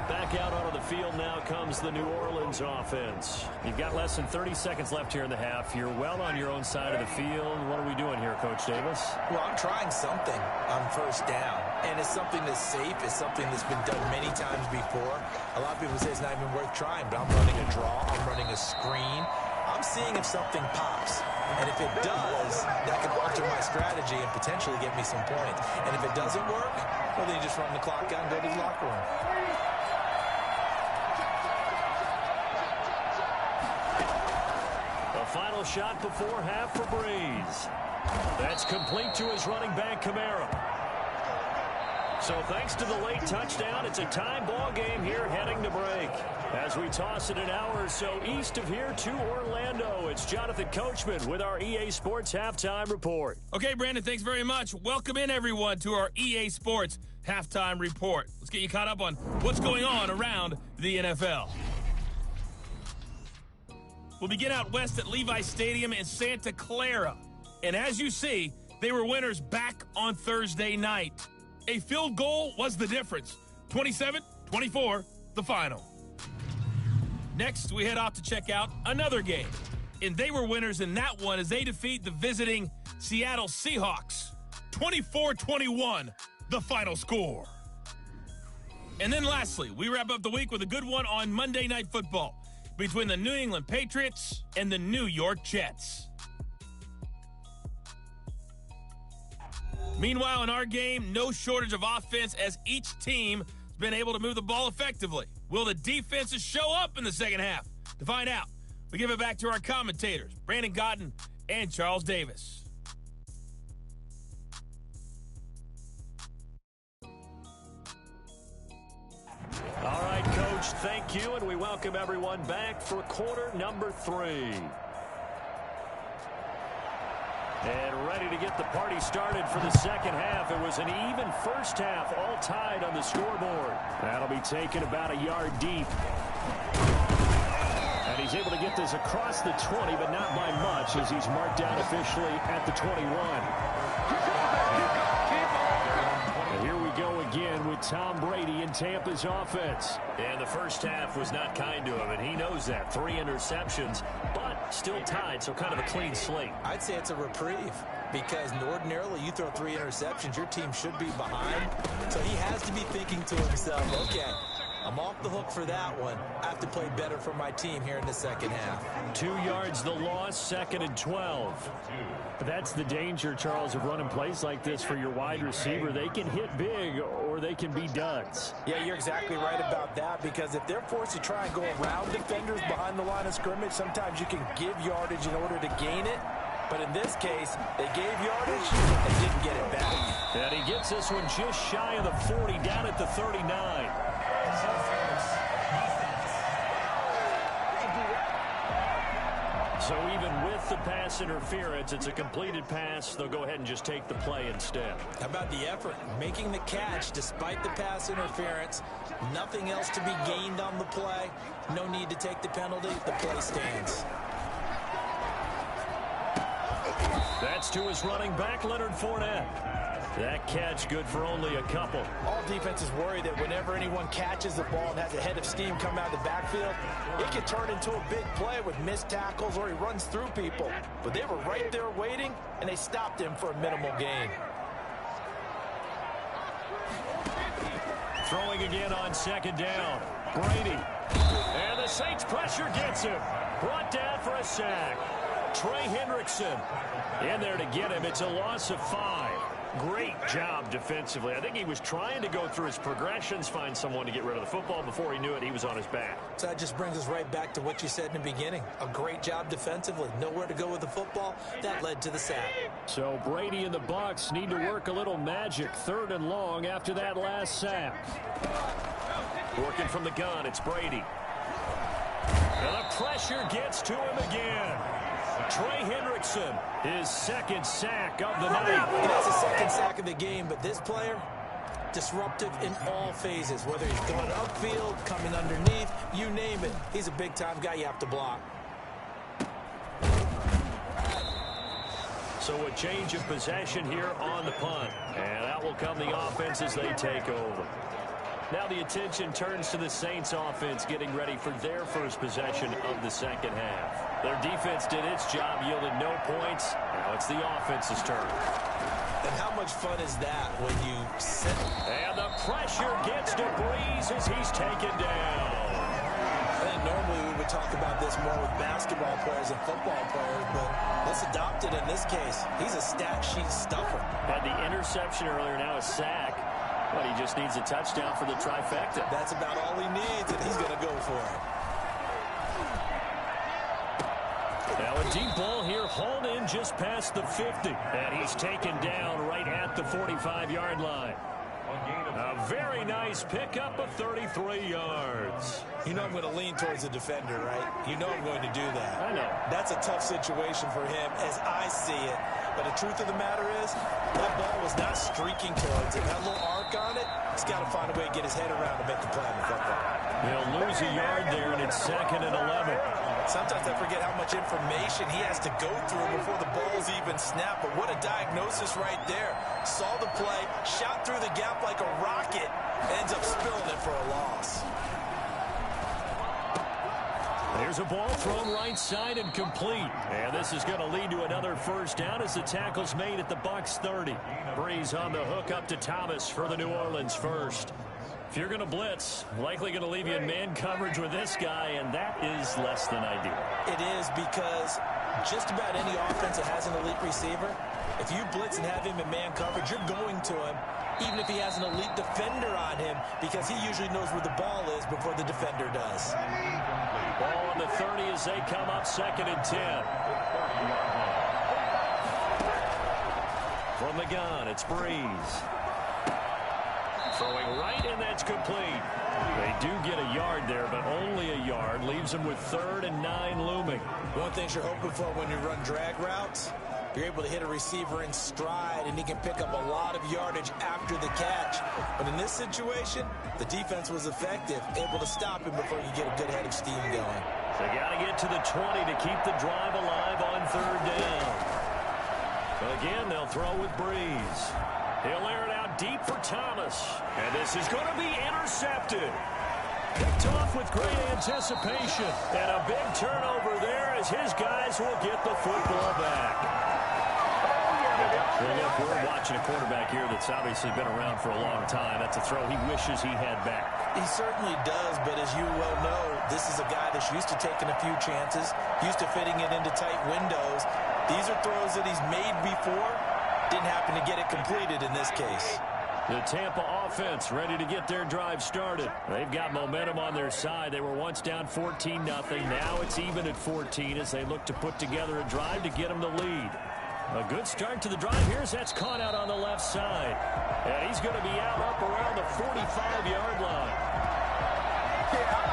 Back out onto the field now comes the New Orleans offense. You've got less than 30 seconds left here in the half. You're well on your own side of the field. What are we doing here, Coach Davis? Well, I'm trying something on first down, and it's something that's safe. It's something that's been done many times before. A lot of people say it's not even worth trying, but I'm running a draw. I'm running a screen. I'm seeing if something pops. And if it does, that can alter my strategy and potentially get me some points. And if it doesn't work, well, then you just run the clock out and go to the locker room. A final shot before half for Breeze. That's complete to his running back, Kamara. So thanks to the late touchdown, it's a tie ball game here heading to break. As we toss it an hour or so east of here to Orlando, it's Jonathan Coachman with our EA Sports Halftime Report. Okay, Brandon, thanks very much. Welcome in, everyone, to our EA Sports Halftime Report. Let's get you caught up on what's going on around the NFL. We'll begin out west at Levi's Stadium in Santa Clara. And as you see, they were winners back on Thursday night. A field goal was the difference. 27-24, the final. Next, we head off to check out another game. And they were winners in that one as they defeat the visiting Seattle Seahawks. 24-21, the final score. And then lastly, we wrap up the week with a good one on Monday Night Football between the New England Patriots and the New York Jets. Meanwhile, in our game, no shortage of offense as each team has been able to move the ball effectively. Will the defenses show up in the second half? To find out, we give it back to our commentators, Brandon Godden and Charles Davis. All right, Coach, thank you, and we welcome everyone back for quarter number 3. And ready to get the party started for the second half. It was an even first half, all tied on the scoreboard. That'll be taken about a yard deep. And he's able to get this across the 20, but not by much, as he's marked down officially at the 21. And here we go again with Tom Brady in Tampa's offense. And the first half was not kind to him, and he knows that. 3 interceptions, but still tied, so kind of a clean slate. I'd say it's a reprieve because ordinarily you throw 3 interceptions, your team should be behind. So he has to be thinking to himself, okay, I'm off the hook for that one. I have to play better for my team here in the second half. 2 yards the loss, 2nd and 12. But that's the danger, Charles, of running plays like this for your wide receiver. They can hit big or they can be duds. Yeah, you're exactly right about that because if they're forced to try and go around defenders behind the line of scrimmage, sometimes you can give yardage in order to gain it. But in this case, they gave yardage and didn't get it back. And he gets this one just shy of the 40, down at the 39. So even with the pass interference, it's a completed pass. They'll go ahead and just take the play instead. How about the effort? Making the catch despite the pass interference. Nothing else to be gained on the play. No need to take the penalty. The play stands. That's to his running back, Leonard Fournette. That catch good for only a couple. All defenses worry that whenever anyone catches the ball and has a head of steam come out of the backfield, it can turn into a big play with missed tackles or he runs through people. But they were right there waiting, and they stopped him for a minimal gain. Throwing again on second down. Brady. And the Saints pressure gets him. Brought down for a sack. Trey Hendrickson in there to get him. It's a loss of 5. Great job defensively. I think he was trying to go through his progressions, find someone to get rid of the football. Before he knew it, he was on his back. So that just brings us right back to what you said in the beginning. A great job defensively. Nowhere to go with the football. That led to the sack. So Brady and the Bucs need to work a little magic. 3rd and long after that last sack. Working from the gun, it's Brady. And the pressure gets to him again. Trey Hendrickson, his 2nd sack of the night. That's the 2nd sack of the game, but this player, disruptive in all phases. Whether he's going upfield, coming underneath, you name it. He's a big-time guy you have to block. So a change of possession here on the punt. And out will come the offense as they take over. Now the attention turns to the Saints offense getting ready for their first possession of the second half. Their defense did its job, yielded no points. Now it's the offense's turn. And how much fun is that when you sit? And the pressure gets to Breeze as he's taken down. I think normally we would talk about this more with basketball players and football players, but let's adopt it in this case. He's a stat sheet stuffer. Had the interception earlier, now a sack. But he just needs a touchdown for the trifecta. That's about all he needs, and he's going to go for it. Now a deep ball here, hauled in just past the 50. And he's taken down right at the 45-yard line. A very nice pickup of 33 yards. You know I'm going to lean towards the defender, right? You know I'm going to do that. I know. That's a tough situation for him as I see it. But the truth of the matter is, that ball was not streaking towards it. That little arc on it, he's got to find a way to get his head around to make the play on the football. He'll lose a yard there, and it's 2nd and 11. Sometimes I forget how much information he has to go through before the ball's even snapped. But what a diagnosis right there. Saw the play, shot through the gap like a rocket, ends up spilling it for a loss. There's a ball thrown right side and complete. And this is going to lead to another first down as the tackle's made at the Bucs 30. Breeze on the hook up to Thomas for the New Orleans first. If you're going to blitz, likely going to leave you in man coverage with this guy, and that is less than ideal. It is, because just about any offense that has an elite receiver, if you blitz and have him in man coverage, you're going to him, even if he has an elite defender on him, because he usually knows where the ball is before the defender does. Ball on the 30 as they come up 2nd and 10. From the gun, it's Breeze. Throwing right, and that's complete. They do get a yard there, but only a yard. Leaves them with 3rd and 9 looming. One thing you're hoping for when you run drag routes, you're able to hit a receiver in stride, and he can pick up a lot of yardage after the catch. But in this situation, the defense was effective, able to stop him before you get a good head of steam going. They got to get to the 20 to keep the drive alive on 3rd down. But again, they'll throw with Breeze. He'll air it out deep for Thomas. And this is going to be intercepted. Picked off with great anticipation. And a big turnover there as his guys will get the football back. Well, look, we're watching a quarterback here that's obviously been around for a long time. That's a throw he wishes he had back. He certainly does, but as you well know, this is a guy that's used to taking a few chances, used to fitting it into tight windows. These are throws that he's made before. Didn't happen to get it completed in this case. The Tampa offense ready to get their drive started. They've got momentum on their side. They were once down 14-0. Now it's even at 14 as they look to put together a drive to get them the lead. A good start to the drive. Here's that's caught out on the left side. And he's going to be out up around the 45-yard line.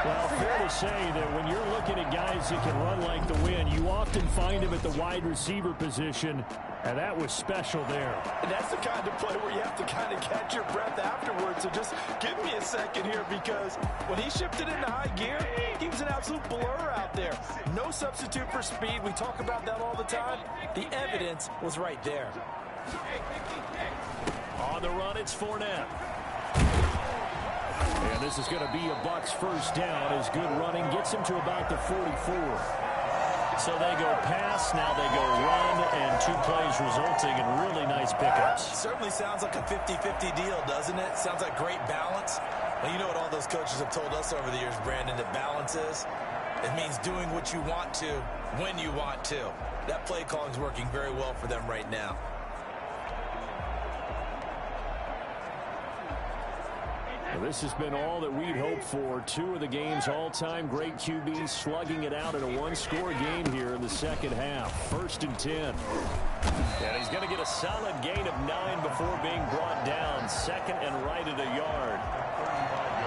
Well, fair to say that when you're looking at guys that can run like the wind, you often find them at the wide receiver position, and that was special there. And that's the kind of play where you have to kind of catch your breath afterwards. So just give me a second here, because when he shifted into high gear, he was an absolute blur out there. No substitute for speed. We talk about that all the time. The evidence was right there. On the run, it's Fournette. And this is going to be a Bucs first down as good running gets him to about the 44. So they go pass, now they go run, and 2 plays resulting in really nice pickups. Certainly sounds like a 50-50 deal, doesn't it? Sounds like great balance. Well, you know what all those coaches have told us over the years, Brandon, that balance is? It means doing what you want to when you want to. That play calling is working very well for them right now. Well, this has been all that we'd hoped for. 2 of the game's all-time great QBs slugging it out in a one-score game here in the second half. 1st and 10. And he's going to get a solid gain of 9 before being brought down. 2nd and right at a yard.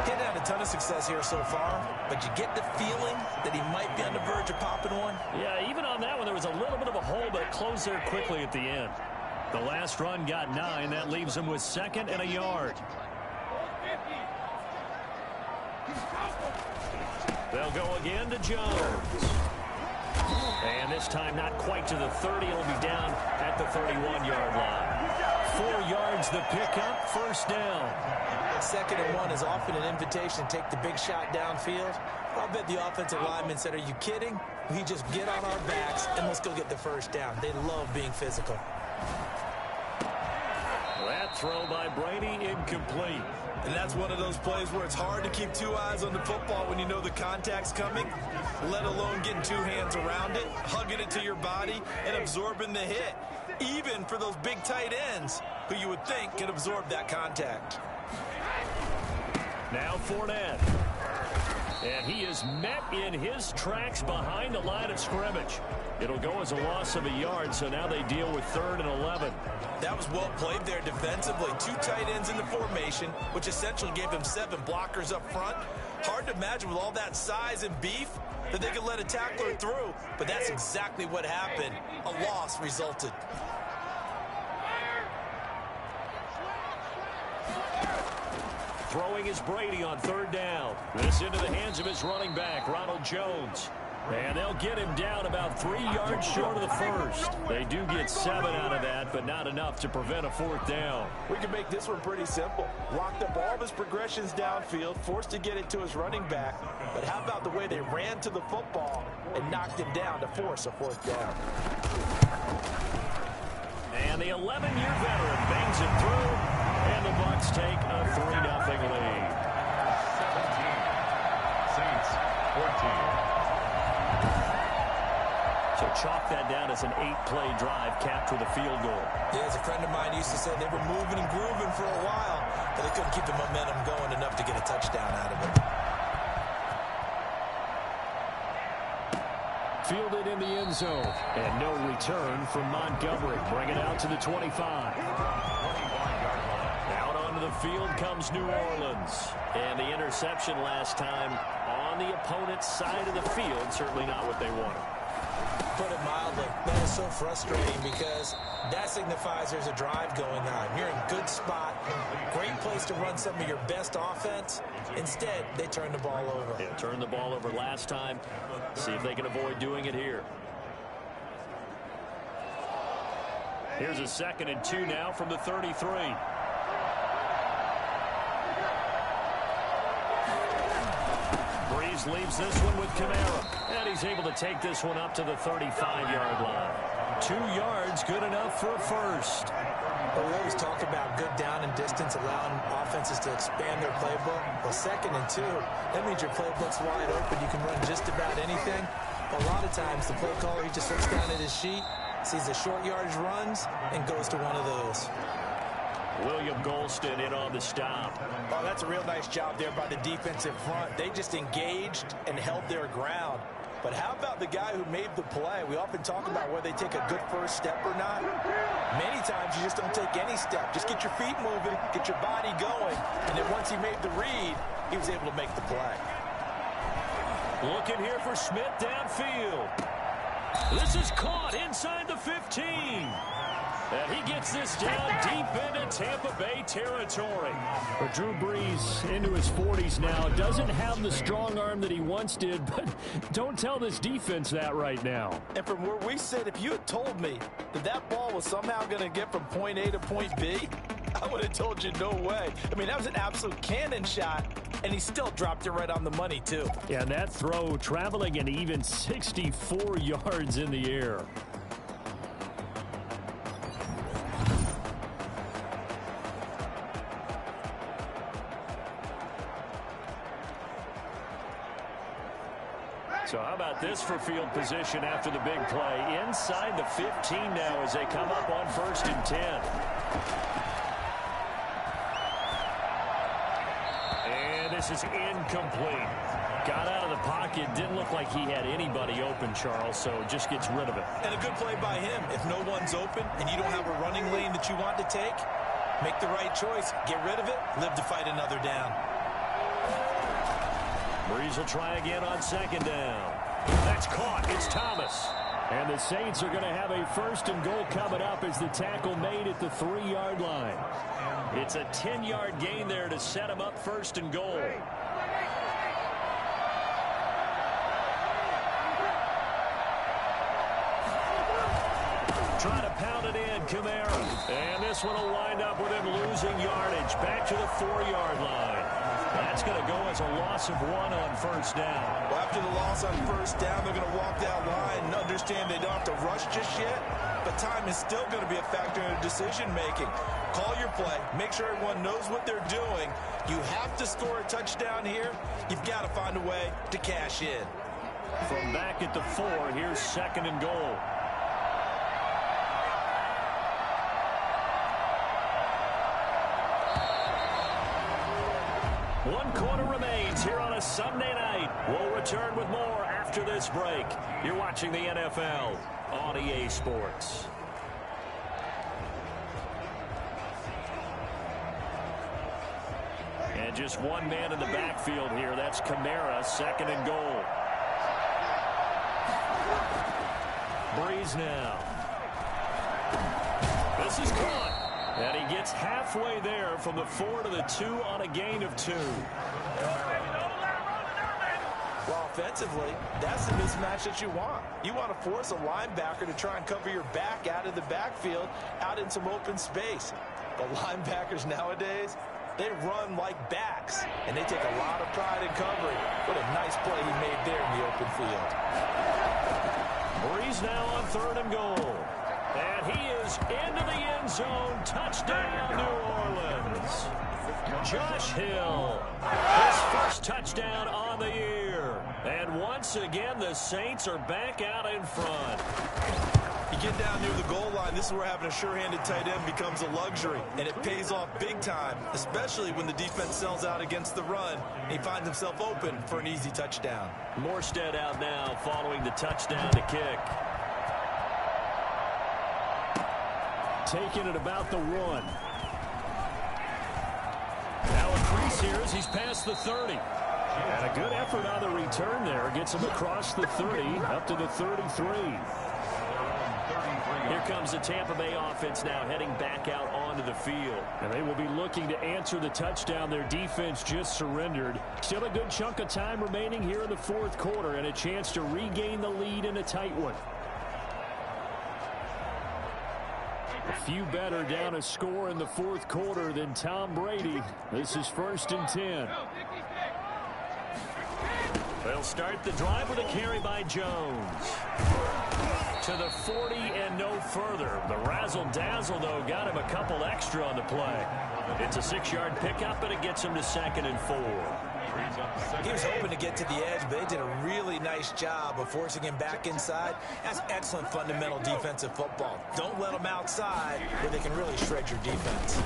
Getting had a ton of success here so far, but you get the feeling that he might be on the verge of popping one. Yeah, even on that one, there was a little bit of a hole, but it closed there quickly at the end. The last run got 9. That leaves him with 2nd and a yard. They'll go again to Jones. And this time not quite to the 30. It'll be down at the 31-yard line. 4 yards the pickup, first down. 2nd and 1 is often an invitation to take the big shot downfield. I'll bet the offensive lineman said, "Are you kidding? We just get on our backs and let's go get the first down." They love being physical. That throw by Brady incomplete. And that's one of those plays where it's hard to keep 2 eyes on the football when you know the contact's coming, let alone getting 2 hands around it, hugging it to your body, and absorbing the hit, even for those big tight ends who you would think can absorb that contact. Now Fournette. And he is met in his tracks behind the line of scrimmage. It'll go as a loss of a yard, so now they deal with 3rd and 11. That was well played there defensively. 2 tight ends in the formation, which essentially gave them 7 blockers up front. Hard to imagine with all that size and beef that they could let a tackler through, but that's exactly what happened. A loss resulted. Throwing is Brady on 3rd down. This into the hands of his running back, Ronald Jones. And they'll get him down about 3 yards short of the first. They do get 7 out of that, but not enough to prevent a 4th down. We can make this one pretty simple. Locked up all of his progressions downfield, forced to get it to his running back. But how about the way they ran to the football and knocked him down to force a 4th down? And the 11-year veteran bangs it through, and the Bucs take a 3-0 lead. 17. Saints 14. So chalk that down as an 8-play drive capped with a field goal. Yeah, as a friend of mine used to say, they were moving and grooving for a while, but they couldn't keep the momentum going enough to get a touchdown out of it. Fielded in the end zone, and no return from Montgomery. Bring it out to the 25. Out onto the field comes New Orleans. And the interception last time on the opponent's side of the field, certainly not what they wanted. Put it mildly, that is so frustrating because that signifies there's a drive going on. You're in a good spot, great place to run some of your best offense. Instead, they turn the ball over. Yeah, turned the ball over last time. See if they can avoid doing it here. Here's a 2nd and 2 now from the 33. Breeze leaves this one with Kamara. And he's able to take this one up to the 35-yard line. 2 yards, good enough for a first. Well, we always talk about good down and distance, allowing offenses to expand their playbook. Well, 2nd and 2, that means your playbook's wide open. You can run just about anything. A lot of times, the play caller, he just looks down at his sheet, sees the short yardage runs, and goes to one of those. William Golston in on the stop. Oh, that's a real nice job there by the defensive front. They just engaged and held their ground. But how about the guy who made the play? We often talk about whether they take a good first step or not. Many times you just don't take any step. Just get your feet moving, get your body going. And then once he made the read, he was able to make the play. Looking here for Smith downfield. This is caught inside the 15. And he gets this down deep into Tampa Bay territory. But Drew Brees into his 40s now. Doesn't have the strong arm that he once did, but don't tell this defense that right now. And from where we sit, if you had told me that that ball was somehow going to get from point A to point B, I would have told you no way. I mean, that was an absolute cannon shot, and he still dropped it right on the money, too. Yeah, and that throw traveling an even 64 yards in the air. So how about this for field position after the big play? Inside the 15 now as they come up on 1st and 10. And this is incomplete. Got out of the pocket. Didn't look like he had anybody open, Charles, so just gets rid of it. And a good play by him. If no one's open and you don't have a running lane that you want to take, make the right choice. Get rid of it. Live to fight another down. Brees will try again on 2nd down. That's caught. It's Thomas. And the Saints are going to have a 1st and goal coming up as the tackle made at the 3-yard line. It's a 10-yard gain there to set him up 1st and goal. Trying to pound it in, Kamara. And this one will wind up with him losing yardage. Back to the 4-yard line. That's going to go as a loss of 1 on 1st down. Well, after the loss on 1st down, they're going to walk that line and understand they don't have to rush just yet. But time is still going to be a factor in decision-making. Call your play. Make sure everyone knows what they're doing. You have to score a touchdown here. You've got to find a way to cash in. From back at the 4, here's 2nd and goal. One quarter remains here on a Sunday night. We'll return with more after this break. You're watching the NFL on EA Sports. And just one man in the backfield here. That's Kamara, 2nd and goal. Brees now. This is caught. And he gets halfway there from the 4 to the 2 on a gain of 2. Well, offensively, that's the mismatch that you want. You want to force a linebacker to try and cover your back out of the backfield, out in some open space. But linebackers nowadays, they run like backs, and they take a lot of pride in covering. What a nice play he made there in the open field. Brees now on 3rd and goal. And he is into the end zone. Touchdown, New Orleans. Josh Hill, his first touchdown on the year. And once again, the Saints are back out in front. You get down near the goal line, this is where having a sure-handed tight end becomes a luxury. And it pays off big time, especially when the defense sells out against the run. And he finds himself open for an easy touchdown. Morstead out now following the touchdown to kick. Taking it about the 1. Now a crease here as he's past the 30. And a good effort on the return there. Gets him across the 30 up to the 33. Here comes the Tampa Bay offense now heading back out onto the field. And they will be looking to answer the touchdown their defense just surrendered. Still a good chunk of time remaining here in the 4th quarter and a chance to regain the lead in a tight one. A few better down a score in the 4th quarter than Tom Brady. This is 1st and 10. They'll start the drive with a carry by Jones. To the 40 and no further. The razzle-dazzle, though, got him a couple extra on the play. It's a 6-yard pickup, and it gets him to 2nd and 4. He was hoping to get to the edge, but they did a really nice job of forcing him back inside. That's excellent fundamental defensive football. Don't let them outside where they can really shred your defense.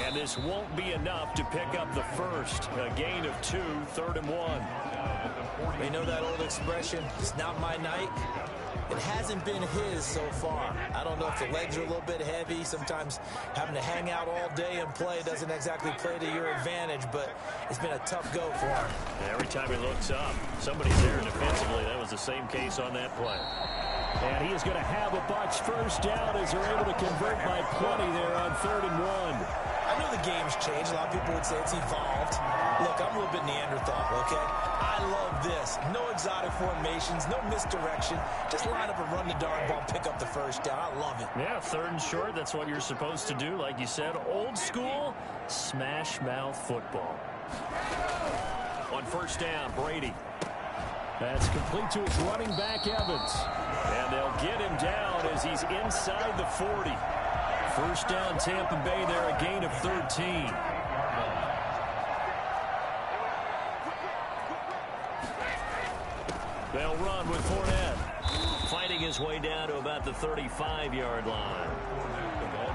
And this won't be enough to pick up the first. A gain of 2, 3rd and 1. You know that old expression, it's not my night? It hasn't been his so far. I don't know if the legs are a little bit heavy. Sometimes having to hang out all day and play doesn't exactly play to your advantage, but it's been a tough go for him. Every time he looks up, somebody's there defensively. That was the same case on that play. And he is going to have a Bucs first down as they're able to convert by plenty there on 3rd and 1. I know the game's changed. A lot of people would say it's evolved. Look, I'm a little bit Neanderthal, okay? I love this. No exotic formations, no misdirection. Just line up and run the darn ball, pick up the first down. I love it. Yeah, 3rd and short, that's what you're supposed to do. Like you said, old school, smash mouth football. On 1st down, Brady. That's complete to his running back, Evans. And they'll get him down as he's inside the 40. 1st down, Tampa Bay there, a gain of 13. They'll run with Fournette. Fighting his way down to about the 35-yard line.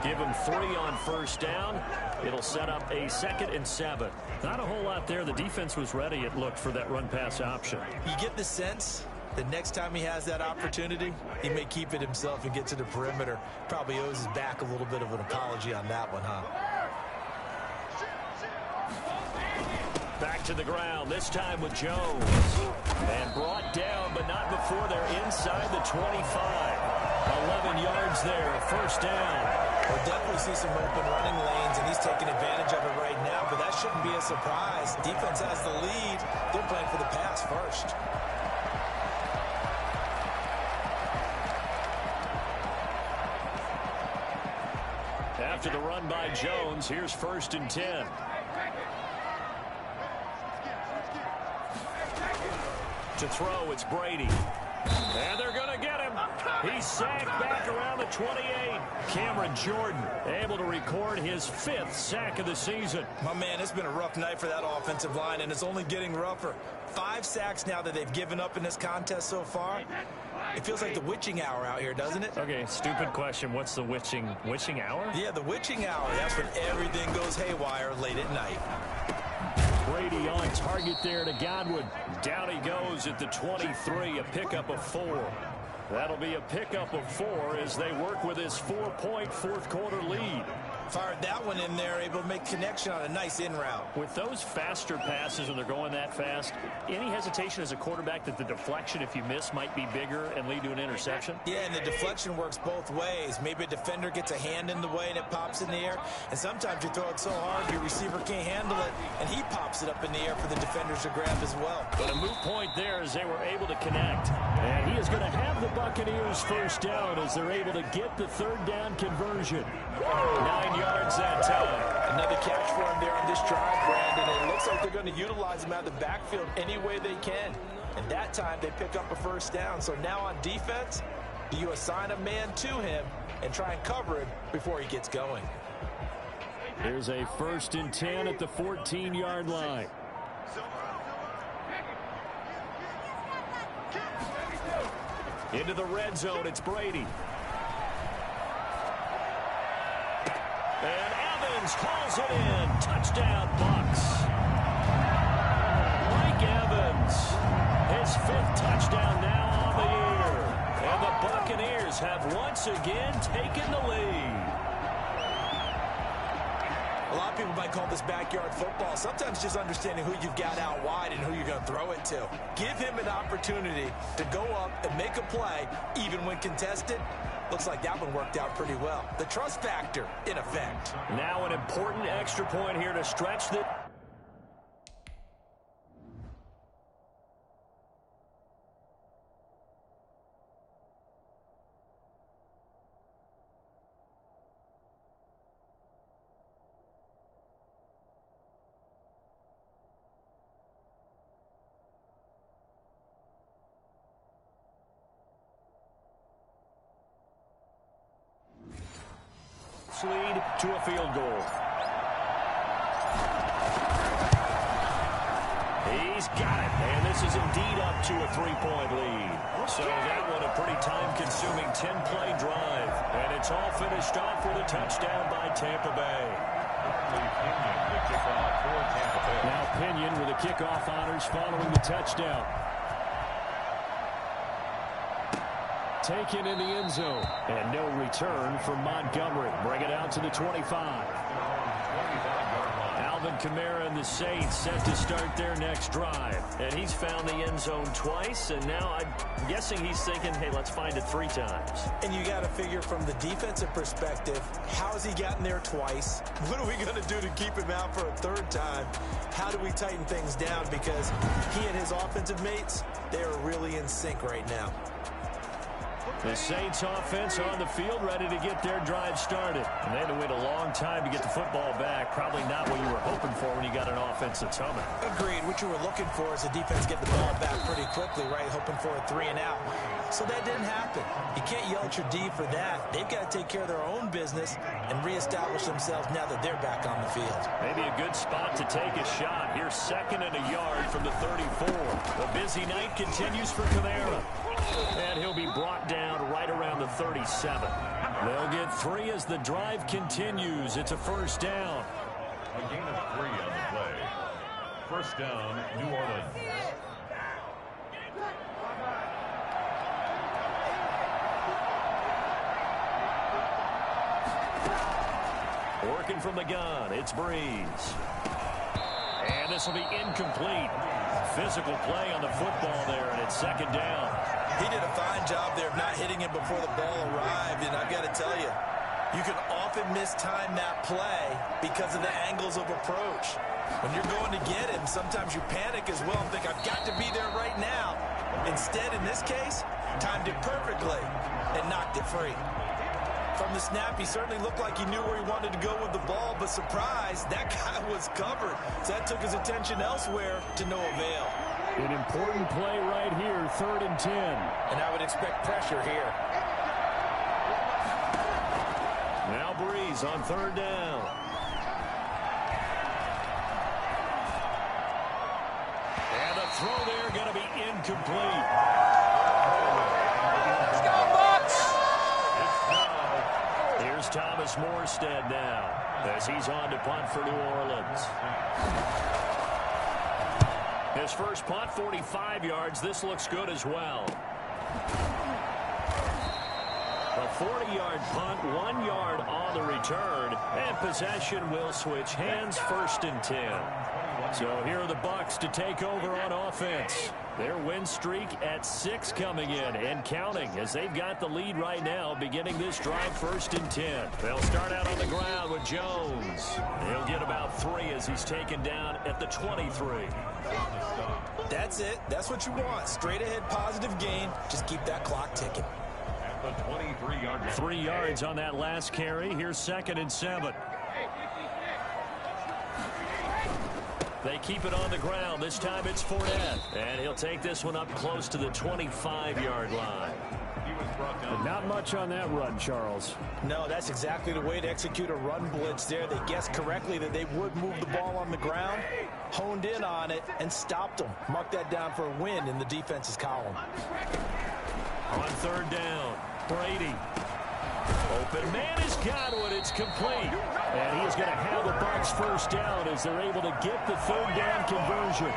Give him 3 on 1st down. It'll set up a 2nd and 7. Not a whole lot there. The defense was ready, it looked, for that run-pass option. You get the sense the next time he has that opportunity, he may keep it himself and get to the perimeter. Probably owes his back a little bit of an apology on that one, huh? Back to the ground, this time with Jones. And brought down, but not before they're inside the 25. 11 yards there, 1st down. We'll definitely see some open running lanes, and he's taking advantage of it right now, but that shouldn't be a surprise. Defense has the lead. They're playing for the pass first. After the run by Jones, here's 1st and 10. To throw, it's Brady. And they're going to get him. He's sacked back around the 28. Cameron Jordan able to record his 5th sack of the season. My man, it's been a rough night for that offensive line, and it's only getting rougher. 5 sacks now that they've given up in this contest so far. It feels like the witching hour out here, doesn't it? Okay, stupid question. What's the witching hour? Yeah, the witching hour. That's when everything goes haywire late at night. Brady on target there to Godwin. Down he goes at the 23, a pickup of 4. That'll be a pickup of 4 as they work with his 4-point 4th quarter lead. Fired that one in there, able to make connection on a nice in route. With those faster passes when they're going that fast, any hesitation as a quarterback that the deflection, if you miss, might be bigger and lead to an interception? Yeah, and the deflection works both ways. Maybe a defender gets a hand in the way and it pops in the air. And sometimes you throw it so hard your receiver can't handle it, and he pops it up in the air for the defenders to grab as well. But a moot point there as they were able to connect. And he is going to have the Buccaneers first down as they're able to get the 3rd down conversion. 9 yards that time. Another catch for him there on this drive, Brandon. And it looks like they're going to utilize him out of the backfield any way they can. And that time they pick up a 1st down. So now on defense, do you assign a man to him and try and cover him before he gets going? Here's a 1st and 10 at the 14-yard line. Into the red zone, it's Brady. And Evans hauls it in. Touchdown, Bucs. Mike Evans, his 5th touchdown now on the year. And the Buccaneers have once again taken the lead. A lot of people might call this backyard football. Sometimes just understanding who you've got out wide and who you're going to throw it to. Give him an opportunity to go up and make a play, even when contested. Looks like that one worked out pretty well. The trust factor in effect. Now an important extra point here to stretch the... lead to a field goal. He's got it, and this is indeed up to a 3-point lead. So that one a pretty time-consuming 10-play drive, and it's all finished off with a touchdown by Tampa Bay. Union to kick off for Tampa NFL. Now Pinion with the kickoff honors following the touchdown. Taken in the end zone. And no return from Montgomery. Bring it out to the 25. Alvin Kamara and the Saints set to start their next drive. And he's found the end zone twice, and now I'm guessing he's thinking, hey, let's find it 3 times. And you got to figure from the defensive perspective, how has he gotten there twice? What are we going to do to keep him out for a 3rd time? How do we tighten things down? Because he and his offensive mates, they are really in sync right now. The Saints offense on the field, ready to get their drive started. And they had to wait a long time to get the football back. Probably not what you were hoping for when you got an offense that's humming. Agreed. What you were looking for is the defense get the ball back pretty quickly, right? Hoping for a 3 and out. So that didn't happen. You can't yell at your D for that. They've got to take care of their own business and reestablish themselves now that they're back on the field. Maybe a good spot to take a shot. Here's 2nd and a yard from the 34. The busy night continues for Kamara. And he'll be brought down right around the 37. They'll get 3 as the drive continues. It's a 1st down. A gain of 3 on the play. 1st down, New Orleans. Working from the gun, it's Breeze. And this will be incomplete. Physical play on the football there, and it's 2nd down. He did a fine job there of not hitting it before the ball arrived, and I've got to tell you, you can often mistime that play because of the angles of approach. When you're going to get him, sometimes you panic as well and think, I've got to be there right now. Instead, in this case, timed it perfectly and knocked it free. From the snap, he certainly looked like he knew where he wanted to go with the ball, but surprise, that guy was covered. So that took his attention elsewhere to no avail. An important play right here, 3rd and 10. And I would expect pressure here. Now Breeze on 3rd down. And the throw there going to be incomplete. Let's go, Bucks! Here's Thomas Morstead now as he's on to punt for New Orleans. His first punt, 45 yards. This looks good as well. A 40-yard punt, 1 yard on the return, and possession will switch hands, 1st and 10. So here are the Bucs to take over on offense. Their win streak at 6 coming in and counting as they've got the lead right now beginning this drive 1st and 10. They'll start out on the ground with Jones. He'll get about 3 as he's taken down at the 23. That's it. That's what you want. Straight ahead positive gain. Just keep that clock ticking. At the 23-yard line. 3 yards on that last carry. Here's 2nd and 7. They keep it on the ground. This time it's Fournette. And he'll take this one up close to the 25-yard line. But not much on that run, Charles. No, that's exactly the way to execute a run blitz there. They guessed correctly that they would move the ball on the ground, honed in on it, and stopped them. Mark that down for a win in the defense's column. On 3rd down, Brady. Open man is Godwin. It's complete. And he is going to have the Bucs 1st down as they're able to get the 3rd down conversion.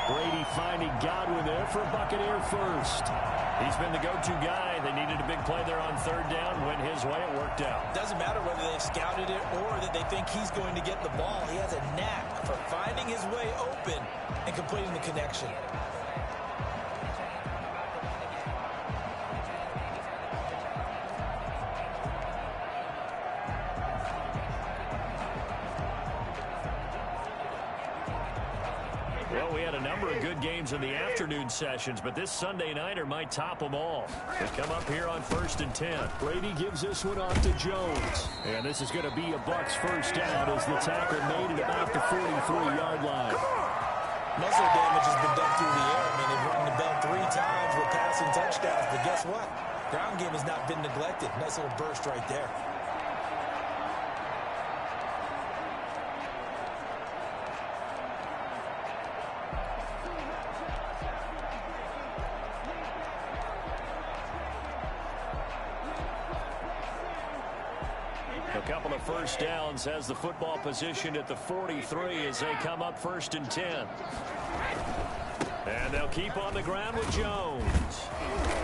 Brady finding Godwin there for a Buccaneer first. He's been the go-to guy. They needed a big play there on 3rd down. Went his way. It worked out. Doesn't matter whether they've scouted it or that they think he's going to get the ball. He has a knack for finding his way open and completing the connection. Well, we had a number of good games in the afternoon sessions, but this Sunday nighter might top them all. They come up here on 1st and 10. Brady gives this one off to Jones. And this is going to be a Bucs 1st down as the tackle made it about the 43-yard line. Muscle damage has been done through the air. I mean, they've ringed the bell 3 times with passing touchdowns, but guess what? Ground game has not been neglected. Nice little burst right there. A couple of first downs has the football positioned at the 43 as they come up 1st and 10. And they'll keep on the ground with Jones.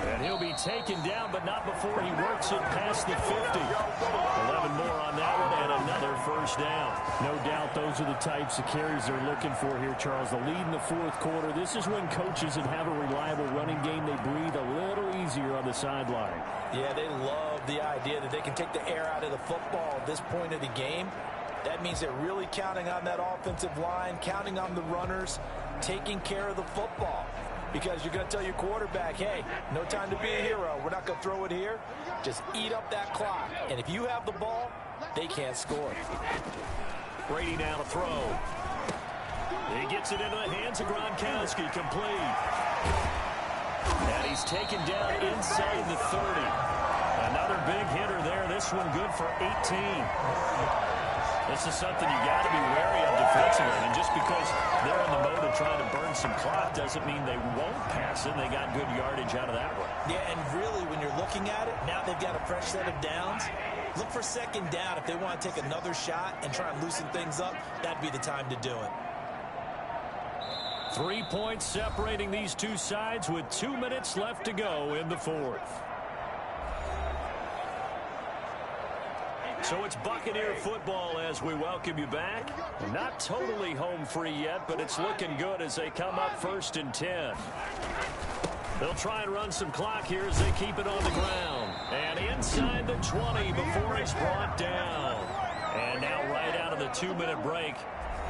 And he'll be taken down, but not before he works it past the 50. 11 more on that one and another first down. No doubt those are the types of carries they're looking for here, Charles. The lead in the 4th quarter. This is when coaches that have a reliable running game, they breathe a little easier on the sideline. Yeah, they love the idea that they can take the air out of the football at this point of the game. That means they're really counting on that offensive line, counting on the runners, taking care of the football. Because you're going to tell your quarterback, hey, no time to be a hero. We're not going to throw it here. Just eat up that clock. And if you have the ball, they can't score. Brady now to throw. He gets it into the hands of Gronkowski, complete. And he's taken down inside the 30. Another big hitter there. This one good for 18. This is something you got to be wary of defensively. And just because they're in the mode of trying to burn some clock doesn't mean they won't pass it. They got good yardage out of that one. Yeah, and really, when you're looking at it, now they've got a fresh set of downs. Look for 2nd down. If they want to take another shot and try and loosen things up, that'd be the time to do it. 3 points separating these two sides with 2 minutes left to go in the 4th. So it's Buccaneer football as we welcome you back. Not totally home free yet, but it's looking good as they come up 1st and 10. They'll try and run some clock here as they keep it on the ground. And inside the 20 before he's brought down. And now right out of the 2-minute break,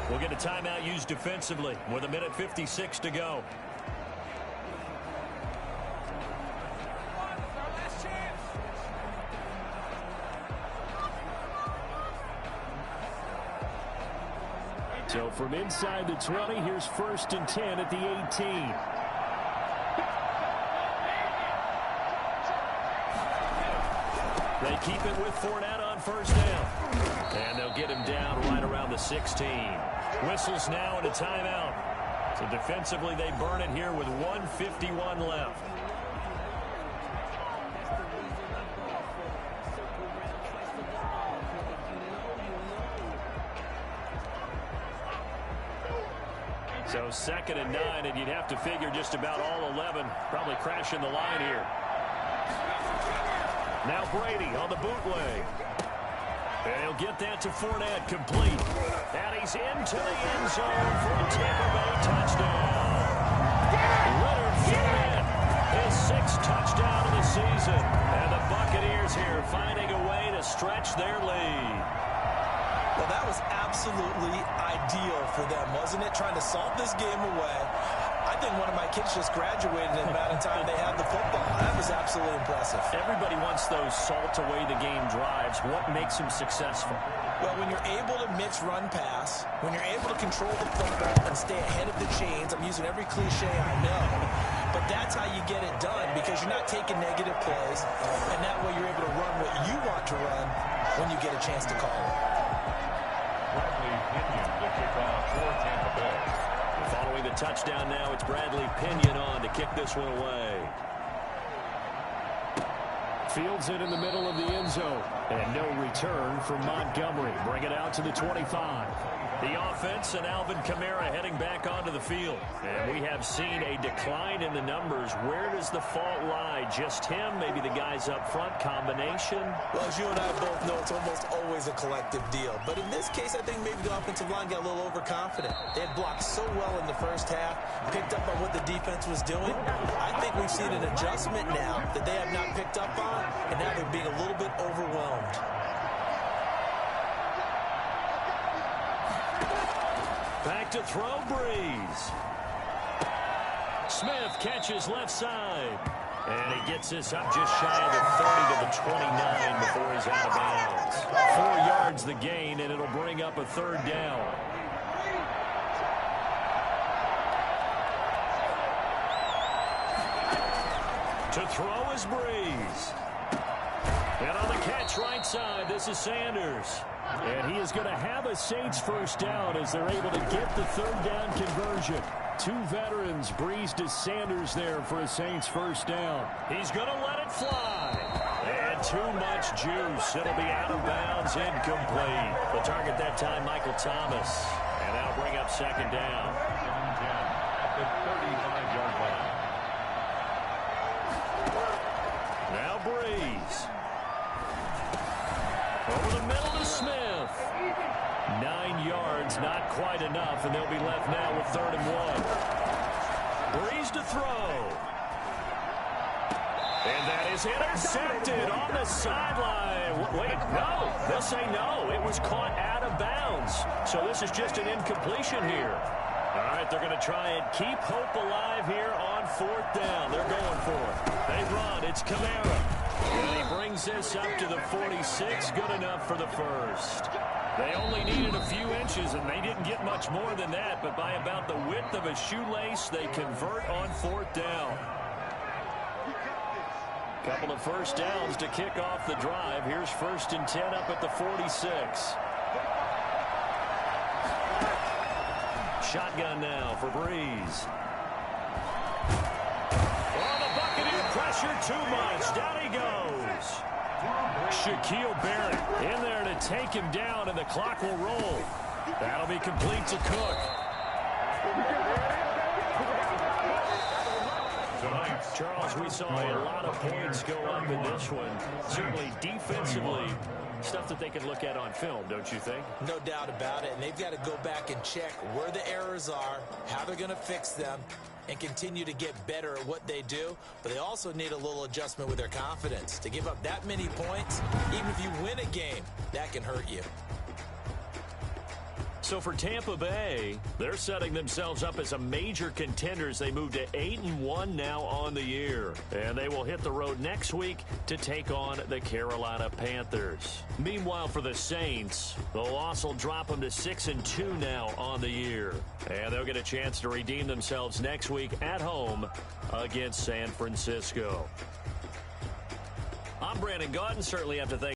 we'll get a timeout used defensively with 1:56 to go. So from inside the 20, here's 1st and 10 at the 18. They keep it with Fournette on 1st down. And they'll get him down right around the 16. Whistles now and a timeout. So defensively they burn it here with 1:51 left. So 2nd and 9, and you'd have to figure just about all 11 probably crashing the line here. Now Brady on the bootleg. And he'll get that to Fournette, complete. And he's into the end zone for a Tampa Bay touchdown. Leonard Fournette, his 6th touchdown of the season. And the Buccaneers here finding a way to stretch their lead. Well, that was absolutely ideal for them, wasn't it? Trying to salt this game away. I think one of my kids just graduated in the amount of time they had the football. That was absolutely impressive. Everybody wants those salt away the game drives. What makes them successful? Well, when you're able to mix run pass, when you're able to control the football and stay ahead of the chains, I'm using every cliche I know, but that's how you get it done because you're not taking negative plays, and that way you're able to run what you want to run when you get a chance to call it. The kickoff for Tampa Bay. Following the touchdown now, it's Bradley Pinion on to kick this one away. Fields it in the middle of the end zone. And no return from Montgomery. Bring it out to the 25. The offense and Alvin Kamara heading back onto the field. And we have seen a decline in the numbers. Where does the fault lie? Just him? Maybe the guys up front? Combination? Well, as you and I both know, it's almost always a collective deal. But in this case, I think maybe the offensive line got a little overconfident. They had blocked so well in the first half, picked up on what the defense was doing. I think we've seen an adjustment now that they have not picked up on, and now they're being a little bit overwhelmed. Back to throw, Breeze. Smith catches left side. And he gets this up just shy of the 30 to the 29 before he's out of bounds. 4 yards the gain, and it'll bring up a 3rd down. To throw is Breeze. And on the catch right side, this is Sanders. And he is going to have a Saints 1st down as they're able to get the 3rd down conversion. 2 veterans, Breeze to Sanders there for a Saints 1st down. He's going to let it fly. And too much juice. It'll be out of bounds, incomplete. The target that time, Michael Thomas. And that'll bring up second down. At the 35-yard line. Now Breeze. Over the middle to Smith. 9 yards, not quite enough, and they'll be left now with 3rd and 1. Breeze to throw. And that is intercepted on the sideline. Wait, no. They'll say no. It was caught out of bounds. So this is just an incompletion here. All right, they're going to try and keep hope alive here on 4th down. They're going for it. They run. It's Kamara. And he brings this up to the 46. Good enough for the first. They only needed a few inches, and they didn't get much more than that. But by about the width of a shoelace, they convert on 4th down. Couple of first downs to kick off the drive. Here's 1st and 10 up at the 46. Shotgun now for Breeze. Oh, the Buccaneer pressure too much. Down he goes. Shaquille Barrett in there to take him down, and the clock will roll. That'll be complete to Cook. Charles, we saw a lot of points go up in this one. Certainly defensively, stuff that they can look at on film, don't you think? No doubt about it. And they've got to go back and check where the errors are, how they're going to fix them, and continue to get better at what they do. But they also need a little adjustment with their confidence. To give up that many points, even if you win a game, that can hurt you. So for Tampa Bay, they're setting themselves up as a major contender as they move to 8-1 now on the year. And they will hit the road next week to take on the Carolina Panthers. Meanwhile, for the Saints, the loss will drop them to 6-2 now on the year. And they'll get a chance to redeem themselves next week at home against San Francisco. I'm Brandon Gaudin. Certainly have to thank